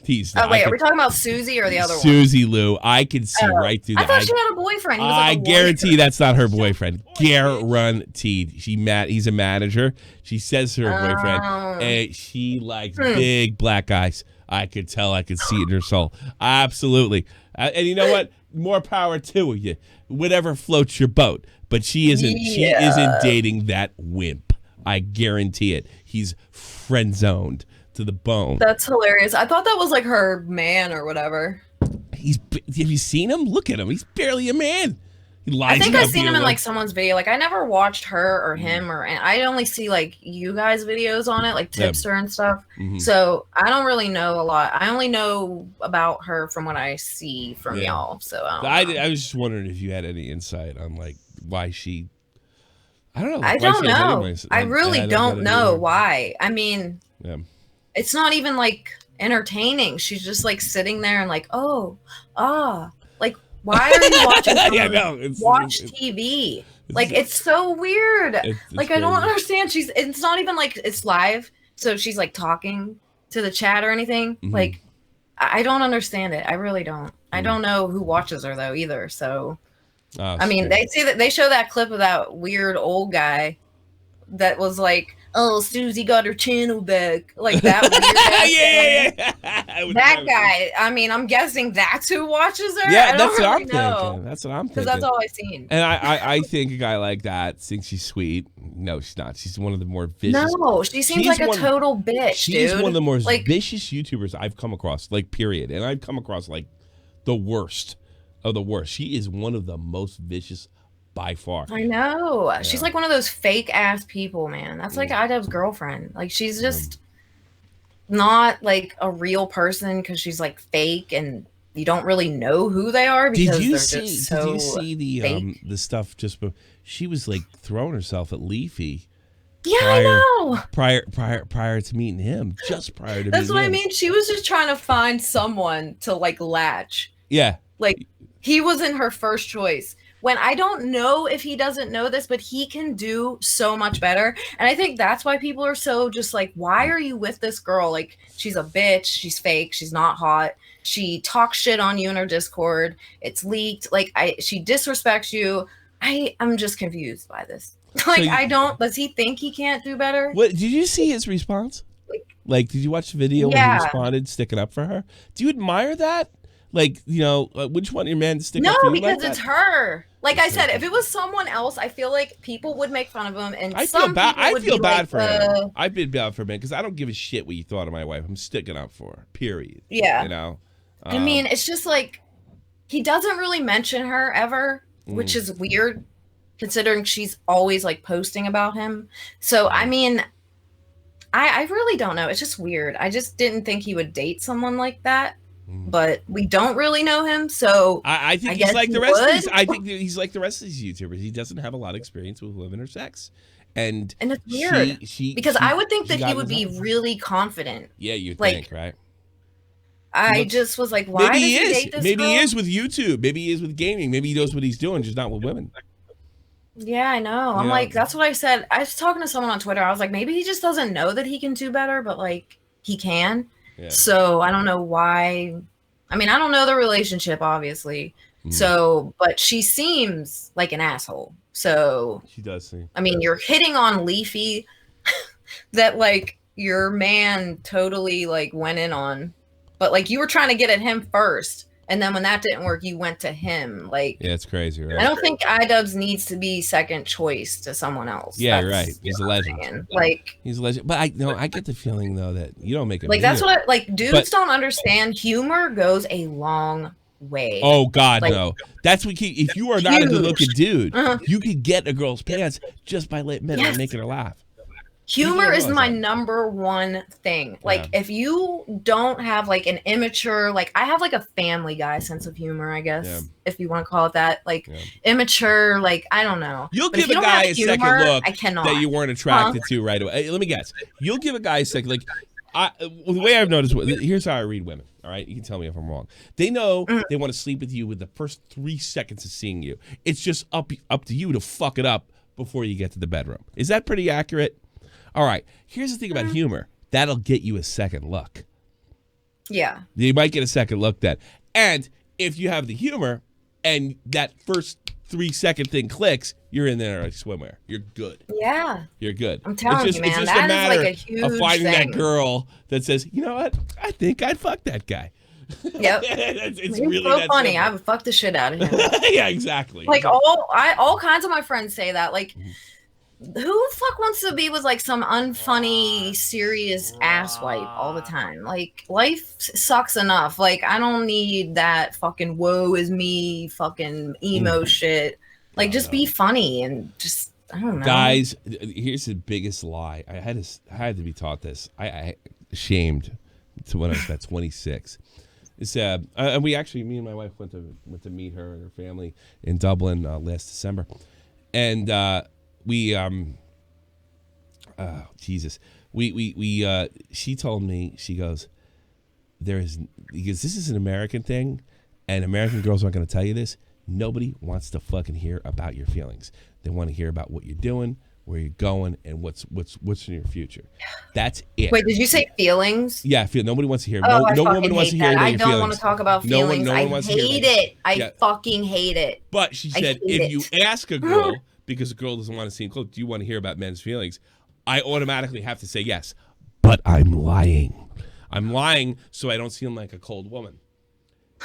Wait, are we talking about Susie or the other one? Susie Lou. I can see right through that. I thought she had a boyfriend. He was I guarantee that's not her boyfriend. Guaranteed. He's a manager. She says her boyfriend. And she likes big black guys. I could tell. I could see it in her soul. Absolutely. And you know what? More power to you. Whatever floats your boat. But she isn't. Yeah. She isn't dating that wimp. I guarantee it. He's friend zoned to the bone. That's hilarious. I thought that was like her man or whatever. Have you seen him? Look at him. He's barely a man. He lies. I think I've seen him in like someone's video. Like, I never watched her or him and I only see like you guys' videos on it, like Tipster and stuff. So I don't really know a lot. I only know about her from what I see from y'all. So I was just wondering if you had any insight on like why she. I don't know. I don't know. I really don't know why. I mean. Yeah. It's not even like entertaining. She's just like sitting there and like, like, why are you watching? Watch TV. Like, it's so weird. Like, I don't understand. It's not even like it's live. So she's like talking to the chat or anything. Like, I don't understand it. I really don't. I don't know who watches her though either. So, I mean, they show that clip of that weird old guy that was like, oh, Susie got her channel back. Like that weird that guy. I mean, I'm guessing that's who watches her. Yeah, that's what I'm thinking. That's what I'm thinking. Because that's all I've seen. And I think a guy like that thinks she's sweet. No, she's not. She's one of the more vicious. No, she seems like a total bitch, She's one of the more vicious YouTubers I've come across, like, period. And I've come across, like, the worst of the worst. She is one of the most vicious by far. I know. Yeah. She's like one of those fake ass people, man. That's like Idub's girlfriend. Like, she's just not like a real person because she's like fake and you don't really know who they are because they're just so Did you see fake. The stuff just before? She was like throwing herself at Leafy. Yeah, I know. Prior to meeting him, just prior to meeting him. That's what I mean. She was just trying to find someone to like latch. Yeah. Like, he wasn't her first choice. When I don't know if he doesn't know this, but he can do so much better. And I think that's why people are so just like, why are you with this girl? Like, she's a bitch. She's fake. She's not hot. She talks shit on you in her Discord. It's leaked. Like, she disrespects you. I'm just confused by this. Like, does he think he can't do better? What, did you see his response? Like, did you watch the video when he responded, sticking up for her? Do you admire that? Like, you know, which one of your men stick up for you? No, because it's her. Like I said, if it was someone else, I feel like people would make fun of him, and I feel bad for him. I feel bad for him because I don't give a shit what you thought of my wife. I'm sticking up for her. Period. Yeah. You know. I mean, it's just like he doesn't really mention her ever, which is weird, considering she's always like posting about him. So I mean, I really don't know. It's just weird. I just didn't think he would date someone like that. But we don't really know him, so I think he's like the rest of these. I think he's like the rest of these YouTubers. He doesn't have a lot of experience with women or sex, and it's weird because I would think that he would be really confident. Yeah, you think, right? I just was like, why does he date this Maybe girl? he is with YouTube. Maybe he is with gaming. Maybe he knows what he's doing, just not with women. Yeah, I know. I'm like, that's what I said. I was talking to someone on Twitter. I was like, maybe he just doesn't know that he can do better, but like he can. Yeah. So I don't know why. I mean, I don't know the relationship, obviously. So, but she seems like an asshole. So she does seem. I mean, you're hitting on Leafy that like your man totally like went in on, but like you were trying to get at him first. And then when that didn't work, you went to him. Like, yeah, it's crazy, right? I don't think iDubbbz needs to be second choice to someone else. Yeah, right. He's a legend. Like, he's a legend. But I get the feeling though that you don't make a like that's what dudes don't understand. Humor goes a long way. Oh God, like, no. That's what if you are not a good-looking dude, you could get a girl's pants just by letting men and making her laugh. Humor is my number one thing. Like, if you don't have like an immature, like I have like a Family Guy sense of humor, I guess, if you want to call it that. Like immature, like I don't know. You'll give a guy a second look that you weren't attracted to right away. Let me guess. You'll give a guy a second. Like, the way I've noticed, here's how I read women. All right, you can tell me if I'm wrong. They know they want to sleep with you with the first 3 seconds of seeing you. It's just up to you to fuck it up before you get to the bedroom. Is that pretty accurate? All right, here's the thing about humor. That'll get you a second look. Yeah. You might get a second look then. And if you have the humor and that first 3-second thing clicks, you're in there like swimwear. You're good. Yeah. You're good. I'm telling you, man. It's just that a matter is like a huge of finding thing. that girl that says, you know what? I think I'd fuck that guy. Yep. it's really so funny. Simple. I would fuck the shit out of him. Yeah, exactly. Like all kinds of my friends say that. Like, who the fuck wants to be with like some unfunny, serious asswipe all the time? Like, life sucks enough. Like, I don't need that fucking woe is me fucking emo shit. Like, just be funny and just, I don't know. Guys, here's the biggest lie. I had to be taught this. I ashamed to when I was about 26. It's and we actually, me and my wife went to meet her and her family in Dublin last December, and we she told me, she goes, because this is an American thing, and American girls aren't going to tell you this. Nobody wants to fucking hear about your feelings. They want to hear about what you're doing, where you're going, and what's in your future. That's it. Wait, did you say feelings? Yeah, nobody wants to hear. Oh, no woman wants to hear about your feelings. I don't want to talk about feelings. No one wants to hear hate it. I fucking hate it. But she said, if you ask a girl, because a girl doesn't want to seem close, do you want to hear about men's feelings? I automatically have to say yes. But I'm lying. I'm lying so I don't seem like a cold woman.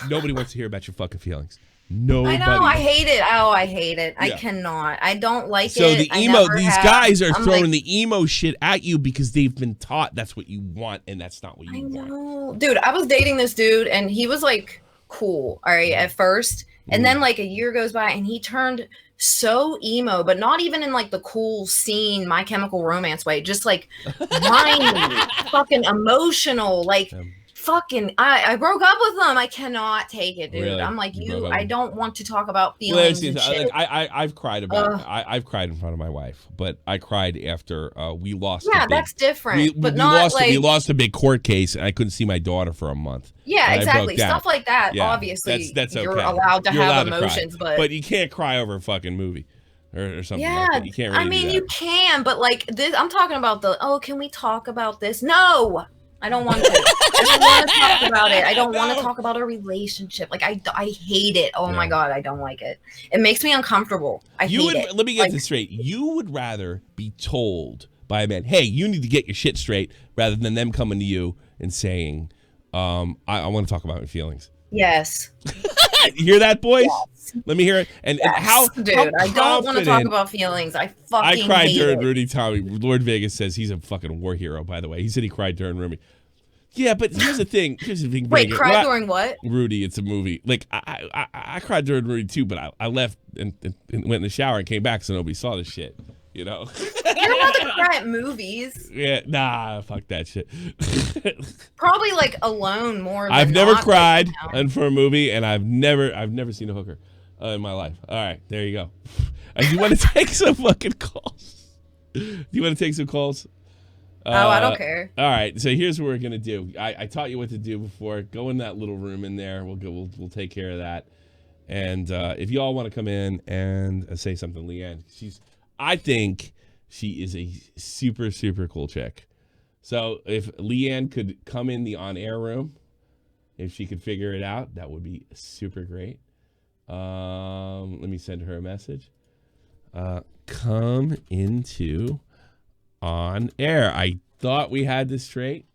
Nobody wants to hear about your fucking feelings. Nobody. I know. I hate it. Oh, I hate it. I cannot. I don't like it. So the emo, these guys are throwing the emo shit at you because they've been taught that's what you want, and that's not what you want. Know. Dude, I was dating this dude, and he was like cool, all right, at first. And then like a year goes by, and he turned so emo, but not even in like the cool scene, My Chemical Romance way, just like whiny, fucking emotional, like fucking. I broke up with him. I cannot take it, dude. Really? I'm like, I don't want to talk about feelings. Well, and shit. I've cried about. I've cried in front of my wife, but I cried after we lost. Yeah, that's different. We lost a big court case, and I couldn't see my daughter for a month. Yeah, exactly. Stuff like that. Yeah, obviously, that's okay. You're allowed to have emotions, but you can't cry over a fucking movie or something. Yeah, like that. You can't. Really I mean, you can, but like this, I'm talking about can we talk about this? No. I don't want to. I don't want to talk about it. I don't want to talk about a relationship. Like I hate it. Oh my God, I don't like it. It makes me uncomfortable. I hate it. Let me get this straight. You would rather be told by a man, "Hey, you need to get your shit straight," rather than them coming to you and saying, "I want to talk about my feelings." Yes. You hear that, boys? Yes. Let me hear it. And how, dude, I don't want to talk about feelings. I cried during Rudy Tommy. Lord Vegas says he's a fucking war hero, by the way. He said he cried during Rudy. Yeah, but here's the thing. Wait, cried during what? Rudy, it's a movie. Like, I cried during Rudy too, but I left and went in the shower and came back so nobody saw this shit. You know? You're allowed to cry at movies. Yeah, nah, fuck that shit. Probably like alone more than I've never cried for a movie, and I've never seen a hooker in my life. All right, there you go. Do you want to take some fucking calls? Do you want to take some calls? I don't care. All right, so here's what we're gonna do. I taught you what to do before. Go in that little room in there. We'll take care of that. And if you all want to come in and say something, Leanne, I think she is a super, super cool chick. So if Leanne could come in the on-air room, if she could figure it out, that would be super great. Let me send her a message. Come into on air. I thought we had this straight.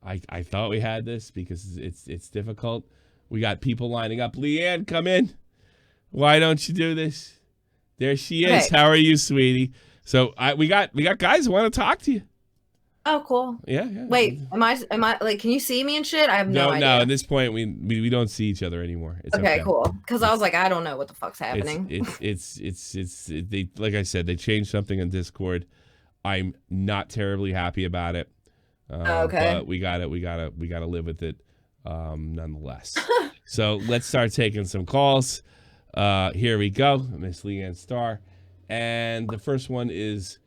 I thought we had this because it's difficult. We got people lining up. Leanne, come in. Why don't you do this? There she is. Hey. How are you, sweetie? So we got guys who want to talk to you. Oh, cool. Yeah. Wait, am I like? Can you see me and shit? I have no idea. No. At this point, we don't see each other anymore. It's okay, cool. Because I was like, I don't know what the fuck's happening. They, like I said, they changed something in Discord. I'm not terribly happy about it. Okay. But we gotta live with it, nonetheless. So let's start taking some calls. Here we go, Miss Leanne Starr, and the first one is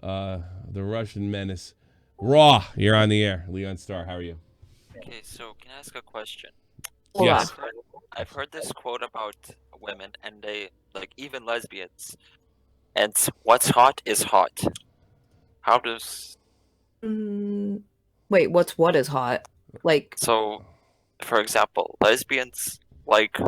the Russian menace. Raw, you're on the air. Leanne Starr, how are you? Okay, so can I ask a question? Yes. I've heard this quote about women, and they, like, even lesbians, and what's hot is hot. How does... Wait, what is hot? Like... So, for example, lesbians like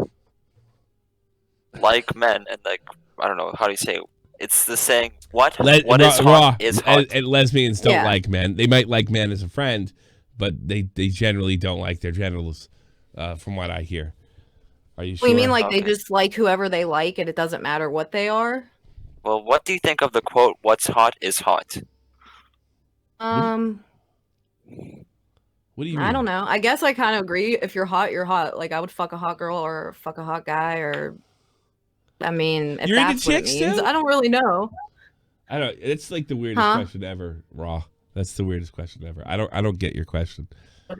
men, and like, I don't know, how do you say it? It's the saying, what is hot is hot. And lesbians don't like men. They might like men as a friend, but they generally don't like their genitals, from what I hear. Are you sure? You mean like they just like whoever they like and it doesn't matter what they are? Well, what do you think of the quote, what's hot is hot? What do you mean? I don't know. I guess I kind of agree. If you're hot, you're hot. Like I would fuck a hot girl or fuck a hot guy or... I mean, if that's what it means, I don't really know. I don't. It's like the weirdest question ever, Raw. That's the weirdest question ever. I don't get your question.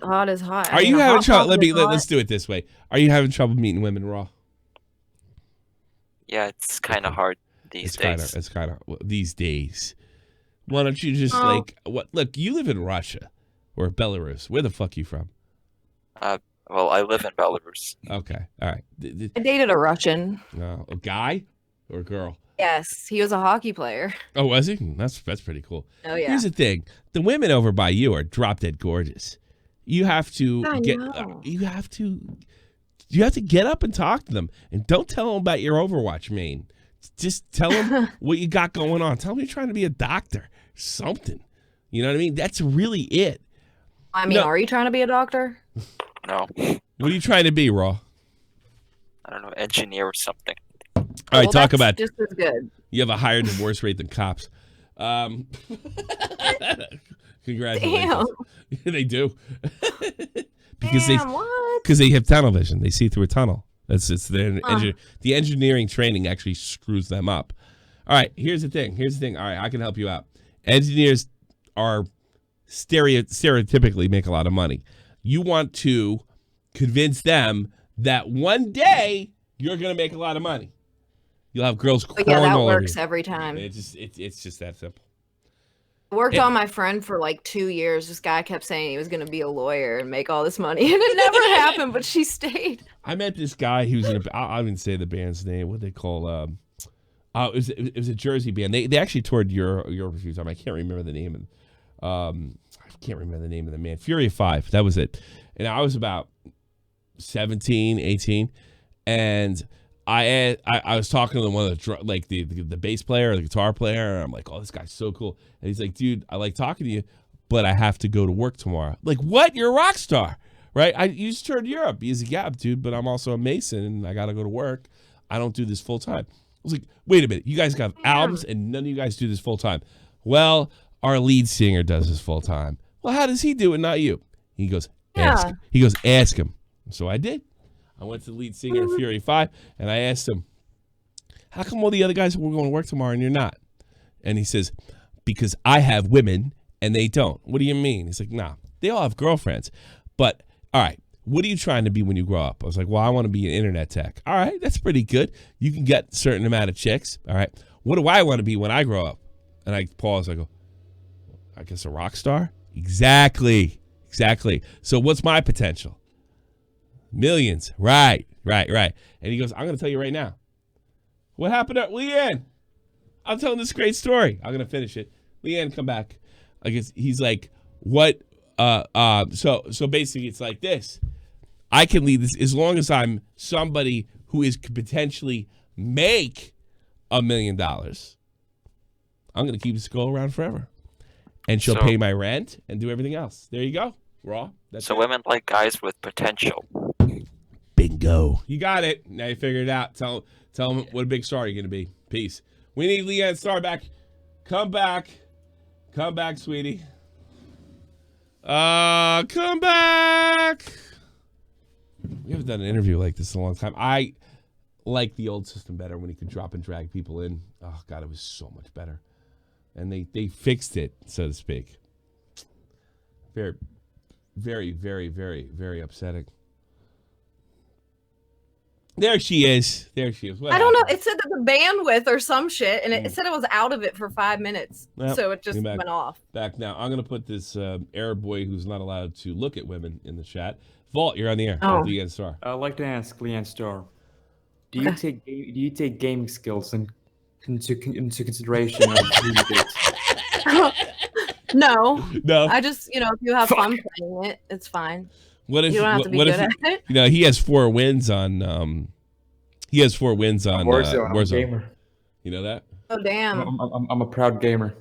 Hot is hot. Are you having trouble? Let's do it this way. Are you having trouble meeting women, Raw? Yeah, it's kind of hard these days. It's kind of these days. Why don't you just Look, you live in Russia or Belarus. Where the fuck are you from? Well, I live in Belarus. Okay, all right. I dated a Russian. A guy or a girl? Yes, he was a hockey player. Oh, was he? That's pretty cool. Oh yeah. Here's the thing: the women over by you are drop dead gorgeous. You have to you have to get up and talk to them, and don't tell them about your Overwatch main. Just tell them what you got going on. Tell them you're trying to be a doctor, something. You know what I mean? That's really it. I mean, are you trying to be a doctor? No. What are you trying to be, Raw? I don't know, engineer or something. All right, talk about just as good. You have a higher divorce rate than cops. Congratulations. Damn. They do. because they have tunnel vision. They see through a tunnel. The engineering training actually screws them up. All right, here's the thing. All right, I can help you out. Engineers are stereotypically make a lot of money. You want to convince them that one day you're going to make a lot of money. You'll have girls crawling all over you. Yeah, that works every time. It's just that simple. I worked on my friend for like 2 years. This guy kept saying he was going to be a lawyer and make all this money, and it never happened, but she stayed. I met this guy who's in I'll even say the band's name. What they call it was a Jersey band. They actually toured Europe a few times. I can't remember the name of the man. Fury of 5. That was it. And I was about 17, 18, and I was talking to one of the bass player or the guitar player, and I'm like, oh, this guy's so cool. And he's like, dude, I like talking to you, but I have to go to work tomorrow. Like, what? You're a rock star, right? You just toured Europe. He's like, yeah, dude, but I'm also a Mason, and I got to go to work. I don't do this full time. I was like, wait a minute. You guys got albums, and none of you guys do this full time. Well, our lead singer does this full time. Well, how does he do it, not you? He goes, ask him. He goes, ask him. So I did. I went to the lead singer of Fury 5, and I asked him, how come all the other guys were going to work tomorrow and you're not? And he says, because I have women and they don't. What do you mean? He's like, nah, they all have girlfriends. But, all right, what are you trying to be when you grow up? I was like, well, I want to be an internet tech. All right, that's pretty good. You can get a certain amount of chicks. All right, what do I want to be when I grow up? And I pause. I go, I guess a rock star. Exactly. So what's my potential? Millions. Right. And he goes, I'm going to tell you right now. What happened to Leanne? I'm telling this great story. I'm going to finish it. Leanne, come back. I guess he's like, what? So basically it's like this. I can lead this as long as I'm somebody who could potentially make $1 million. I'm going to keep this girl around forever. And she'll pay my rent and do everything else. There you go. Raw. So women like guys with potential. Bingo. You got it. Now you figured it out. Tell them what a big star you're going to be. Peace. We need Leanne Star back. Come back, sweetie. Come back. We haven't done an interview like this in a long time. I like the old system better when you could drop and drag people in. Oh, God, it was so much better. And they fixed it, so to speak. Very, very, very, very, very upsetting. There she is. What I don't know. It said that the bandwidth or some shit, and it said it was out of it for 5 minutes. Well, so it just went off. Back now. I'm going to put this Arab boy who's not allowed to look at women in the chat. Vault, you're on the air. Oh. Leanne Star. I'd like to ask Leanne Star, do you take gaming skills into consideration? No. No. I just, if you have fun playing it, it's fine. What if you don't have to be good at it? He has 4 wins on. He has 4 wins on Warzone. I'm a Warzone. gamer. You know that? Oh damn! I'm a proud gamer.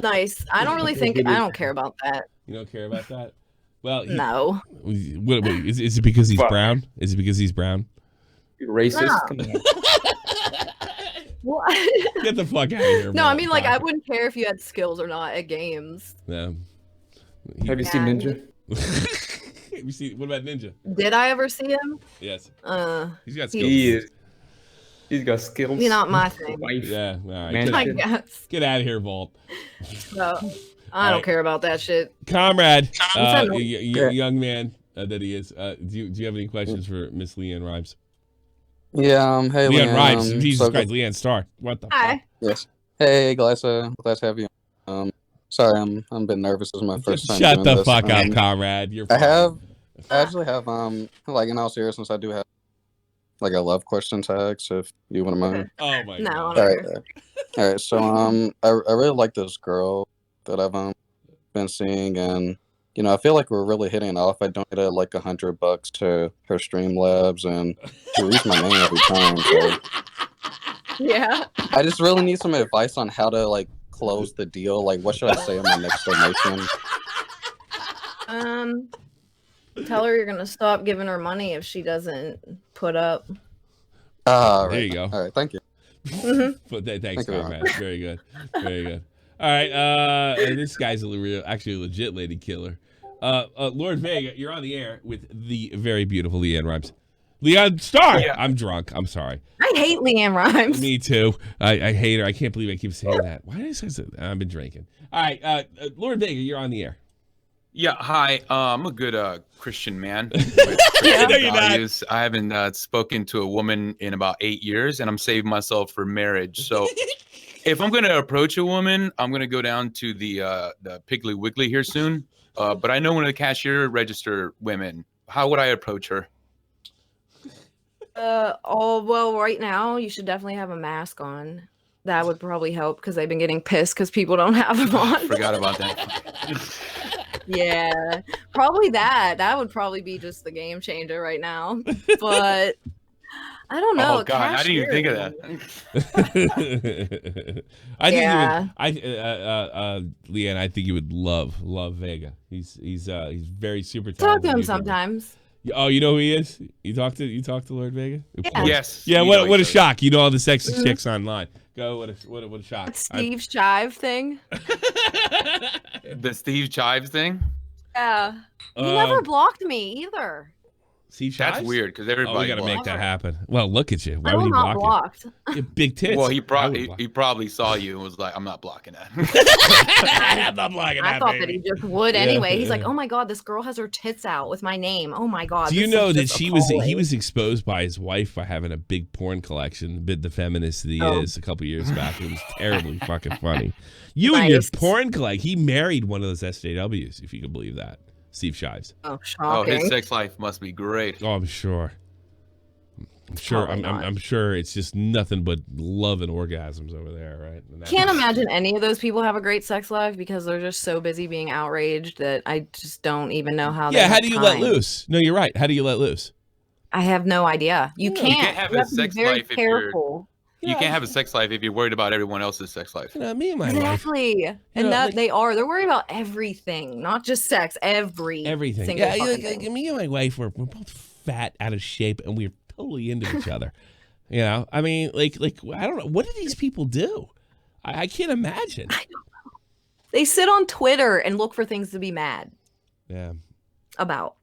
Nice. I don't really think I don't care about that. You don't care about that? Well, no. What, is it because he's brown? Is it because he's brown? You're racist. No. What? Get the fuck out of here. No, I mean I wouldn't care if you had skills or not at games. Yeah. Have you seen Ninja? Have you seen? What about Ninja? Did I ever see him? Yes. He's got skills. He's got skills. He's not my thing. Wife. Yeah. All right. I guess. Get out of here, Vault. No, I don't care about that shit. Comrade, young man that he is. Do you have any questions for Miss Leanne Rhymes? Yeah. Hey, Leanne Rhymes. Jesus Christ, Leanne Star. What the fuck? Yes. Hey, glad to have you. Sorry, I'm a bit nervous. This is my first time. Shut the this. fuck up, comrade. I actually have like in all seriousness, I do have like a love question tag, so if you wouldn't mind. Oh my god. All right. So I really like this girl that I've been seeing, and I feel like we're really hitting it off. I donated like $100 to her Streamlabs, and she reads my name every time. So yeah. I just really need some advice on how to like close the deal. Like, what should I say in my next donation? Tell her you're gonna stop giving her money if she doesn't put up. There you go. All right, thank you. But thanks, comrade. Very good. Very good. All right, this guy's actually a legit lady killer. Lord Vega, you're on the air with the very beautiful Leanne Rhymes. Leanne Star. Yeah. I'm drunk. I'm sorry. I hate Leanne Rhymes. Me too. I hate her. I can't believe I keep saying that. Why did I say that? I've been drinking. All right, Lord Vega, you're on the air. Yeah, hi. I'm a good Christian man with Christian values. I haven't spoken to a woman in about 8 years, and I'm saving myself for marriage. So if I'm going to approach a woman, I'm going to go down to the Piggly Wiggly here soon. But I know one of the cashier register women. How would I approach her? Well, right now you should definitely have a mask on. That would probably help because they've been getting pissed because people don't have them on. Forgot about that. Yeah, probably that. That would probably be just the game changer right now. But I don't know. Oh God, I didn't even think of that. I think Leanne, I think you would love Vega. He's very super talented. Talk to him sometimes. Oh, you know who he is? You talk to Lord Vega? Yeah. Yes. Yeah. What a shock! You know all the sexy chicks online. Go. What a shock! That Steve Chive thing. The Steve Chives thing. Yeah. You never blocked me either. Steve That's Shives? weird because everybody. Oh, we gotta make that happen. Well, look at you. Why I would will you not block blocked. it? You big tits. Well, he probably saw you and was like, "I'm not blocking that." I'm not blocking that. I thought that baby. he just would anyway. He's like, oh my god, this girl has her tits out with my name. Oh my god. Do you this know is that just he appalling. was exposed by his wife by having a big porn collection, the feminist that he is, a couple years back. It was terribly fucking funny. You and your porn collection. He married one of those SJWs, if you can believe that. Steve Shives. Oh, Oh, shocking. his sex life must be great. Oh, I'm sure. I'm sure it's just nothing but love and orgasms over there, right? And Can't imagine any of those people have a great sex life because they're just so busy being outraged that I just don't even know how. Yeah, they how have do you time. let loose? No, you're right. How do you let loose? I have no idea. You can't. You can't have a have to be sex very life if you're. careful. You can't have a sex life if you're worried about everyone else's sex life. You know, me and my wife. Exactly. And that they're worried about everything, not just sex, everything. single Yeah, fucking thing. me and my wife we're both fat, out of shape, and we're totally into each other. You know, I mean, like I don't know, what do these people do? I can't imagine. I don't know. They sit on Twitter and look for things to be mad about.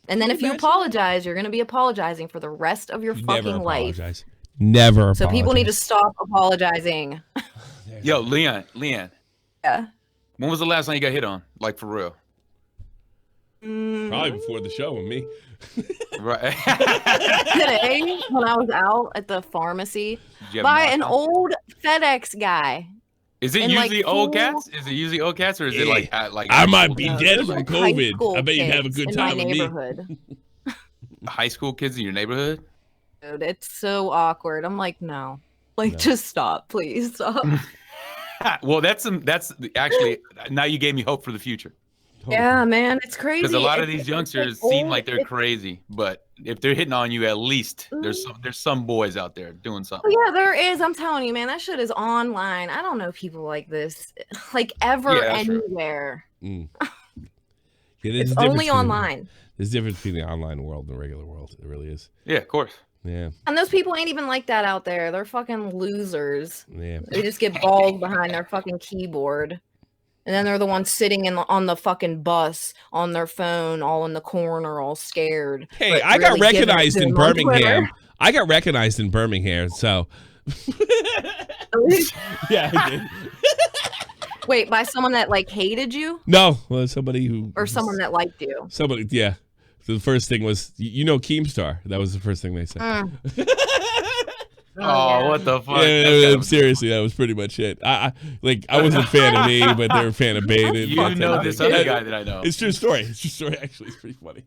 And then if you apologize, you're going to be apologizing for the rest of your fucking life. Never apologize. So people need to stop apologizing. Yo, Leon. Yeah. When was the last time you got hit on? Like, for real? Probably before the show with me. Right. Today, when I was out at the pharmacy, by an old FedEx guy. Is it usually old cats? Is it usually old cats, or is it like I might be dead from high COVID. school I bet you'd have a kids good in time my with me. neighborhood. high school kids in your neighborhood? Dude, it's so awkward. I'm like, no. Like, just stop, please stop. Well, that's actually, now you gave me hope for the future. Yeah, man, it's crazy. Because a lot of these youngsters seem like they're crazy, but if they're hitting on you, at least there's some boys out there doing something. Oh, yeah, there is. I'm telling you, man, that shit is online. I don't know people like this, like ever anywhere. It's only online. There's a difference between the online world and the regular world. It really is. Yeah, of course. Yeah. And those people ain't even like that out there. They're fucking losers. Yeah. They just get bald behind their fucking keyboard. And then they're the ones sitting on the fucking bus on their phone, all in the corner, all scared. Hey, I got recognized in Birmingham. I got recognized in Birmingham, so. Yeah, I did. Wait, by someone that like hated you? No, well, somebody who. Or someone that liked you? Somebody, yeah. So the first thing was, you know, Keemstar. That was the first thing they said. Oh, what the fuck? Yeah, seriously, that was pretty much it. I wasn't a fan of me, but they were a fan of Beta. You know this other guy that I know. It's true story. It's true story. Actually, it's pretty funny.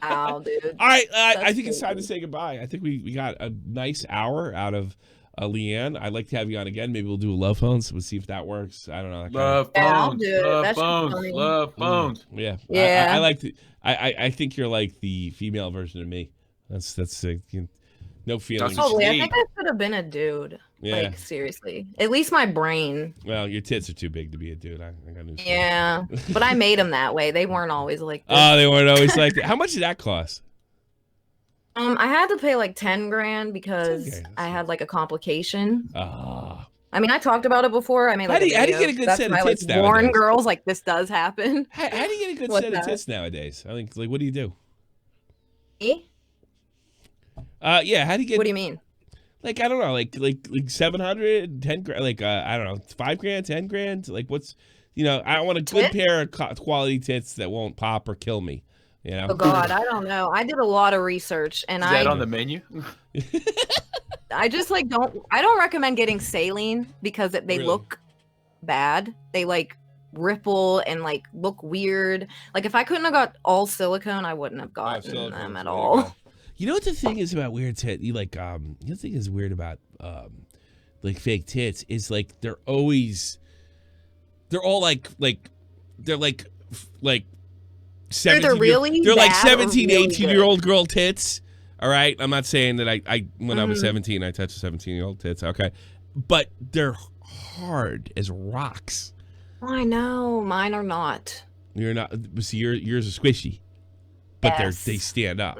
Ow, dude. All right, I think it's time to say goodbye. I think we got a nice hour out of Leanne. I'd like to have you on again. Maybe we'll do a love phones. We'll see if that works. I don't know. Love phones. Love phones. Yeah. Yeah. I like to. I think you're like the female version of me. That's no feelings. Totally. I think I could have been a dude. Yeah. Like, seriously. At least my brain. Well, your tits are too big to be a dude. I got news. Yeah. But I made them that way. They weren't always like this. Oh, they weren't always like that. How much did that cost? I had to pay like 10 grand because I had like a complication. I mean, I talked about it before. I mean, like, how do you get a good set of tits nowadays? Warn girls like this does happen. How do you get a good set of tits nowadays? I think, like, what do you do? Me? Yeah. How do you get? What do you mean? Like, I don't know, like 700, 10 grand, like I don't know, 5 grand, 10 grand. Like, what's, I want a good pair of quality tits that won't pop or kill me. You know? Oh God, I don't know. I did a lot of research, and Is that on the menu? I just I don't recommend getting saline because they look bad. They like ripple and like look weird. Like if I couldn't have got all silicone, I wouldn't have gotten them at all. You know what the thing is about weird tit? You know the thing is weird about like fake tits is like they're all like 17 really they're like 17, really 18-year-old girl tits. All right. I'm not saying that I when I was 17 I touched a 17-year-old tits. Okay. But they're hard as rocks. I know, mine are not. You're not. See, yours are squishy, but they stand up.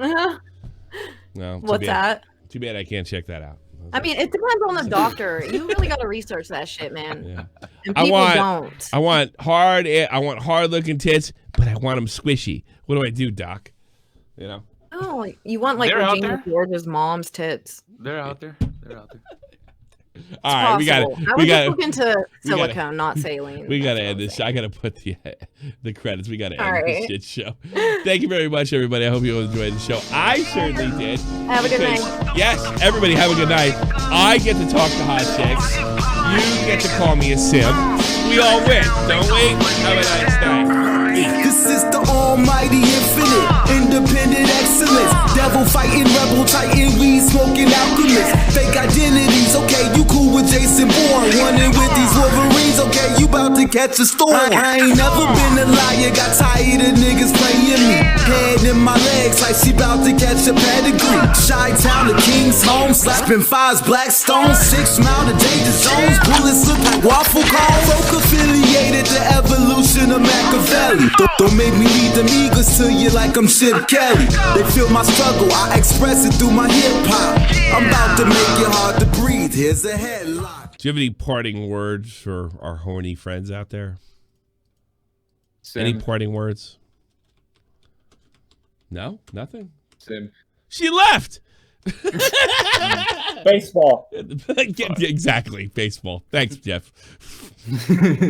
No, what's that? Too bad I can't check that out. I mean, it depends on the doctor. You really got to research that shit, man. Yeah. And people don't. I want hard looking tits, but I want them squishy. What do I do, Doc? Oh, you want like They're out Regina there? George's mom's tits. They're out there. They're out there. All right, we got it. I would just look into silicone, not saline. We gotta end this show. I gotta put the credits. We gotta end this right. shit show. Thank you very much, everybody. I hope you all enjoyed the show. I certainly did. Have a good night. Yes, everybody have a good night. I get to talk to hot chicks. You get to call me a simp. We all win, don't we? Have a nice night. This is the almighty infinite, independent excellence. Devil fighting, rebel titan, weed smoking alchemist. Fake identities, okay, you cool with Jason Bourne. Running with these Wolverines, okay, you about to catch a storm. I ain't never been a liar, got tired of niggas playing me. Head in my legs like she about to catch a pedigree. Chi-town to King's home, slapping fives, black stones. 6 mile to danger zones, bullets look like waffle cones. Folk affiliated to evolution of Machiavelli. Don't make me lead them eagles to you like I'm Chip Kelly. They feel my struggle, I express it through my hip-hop. I'm about to make it hard to breathe, here's a headlock. Do you have any parting words for our horny friends out there? Any parting words? No? Nothing? Sim. She left! Baseball. Exactly, baseball. Thanks, Jeff.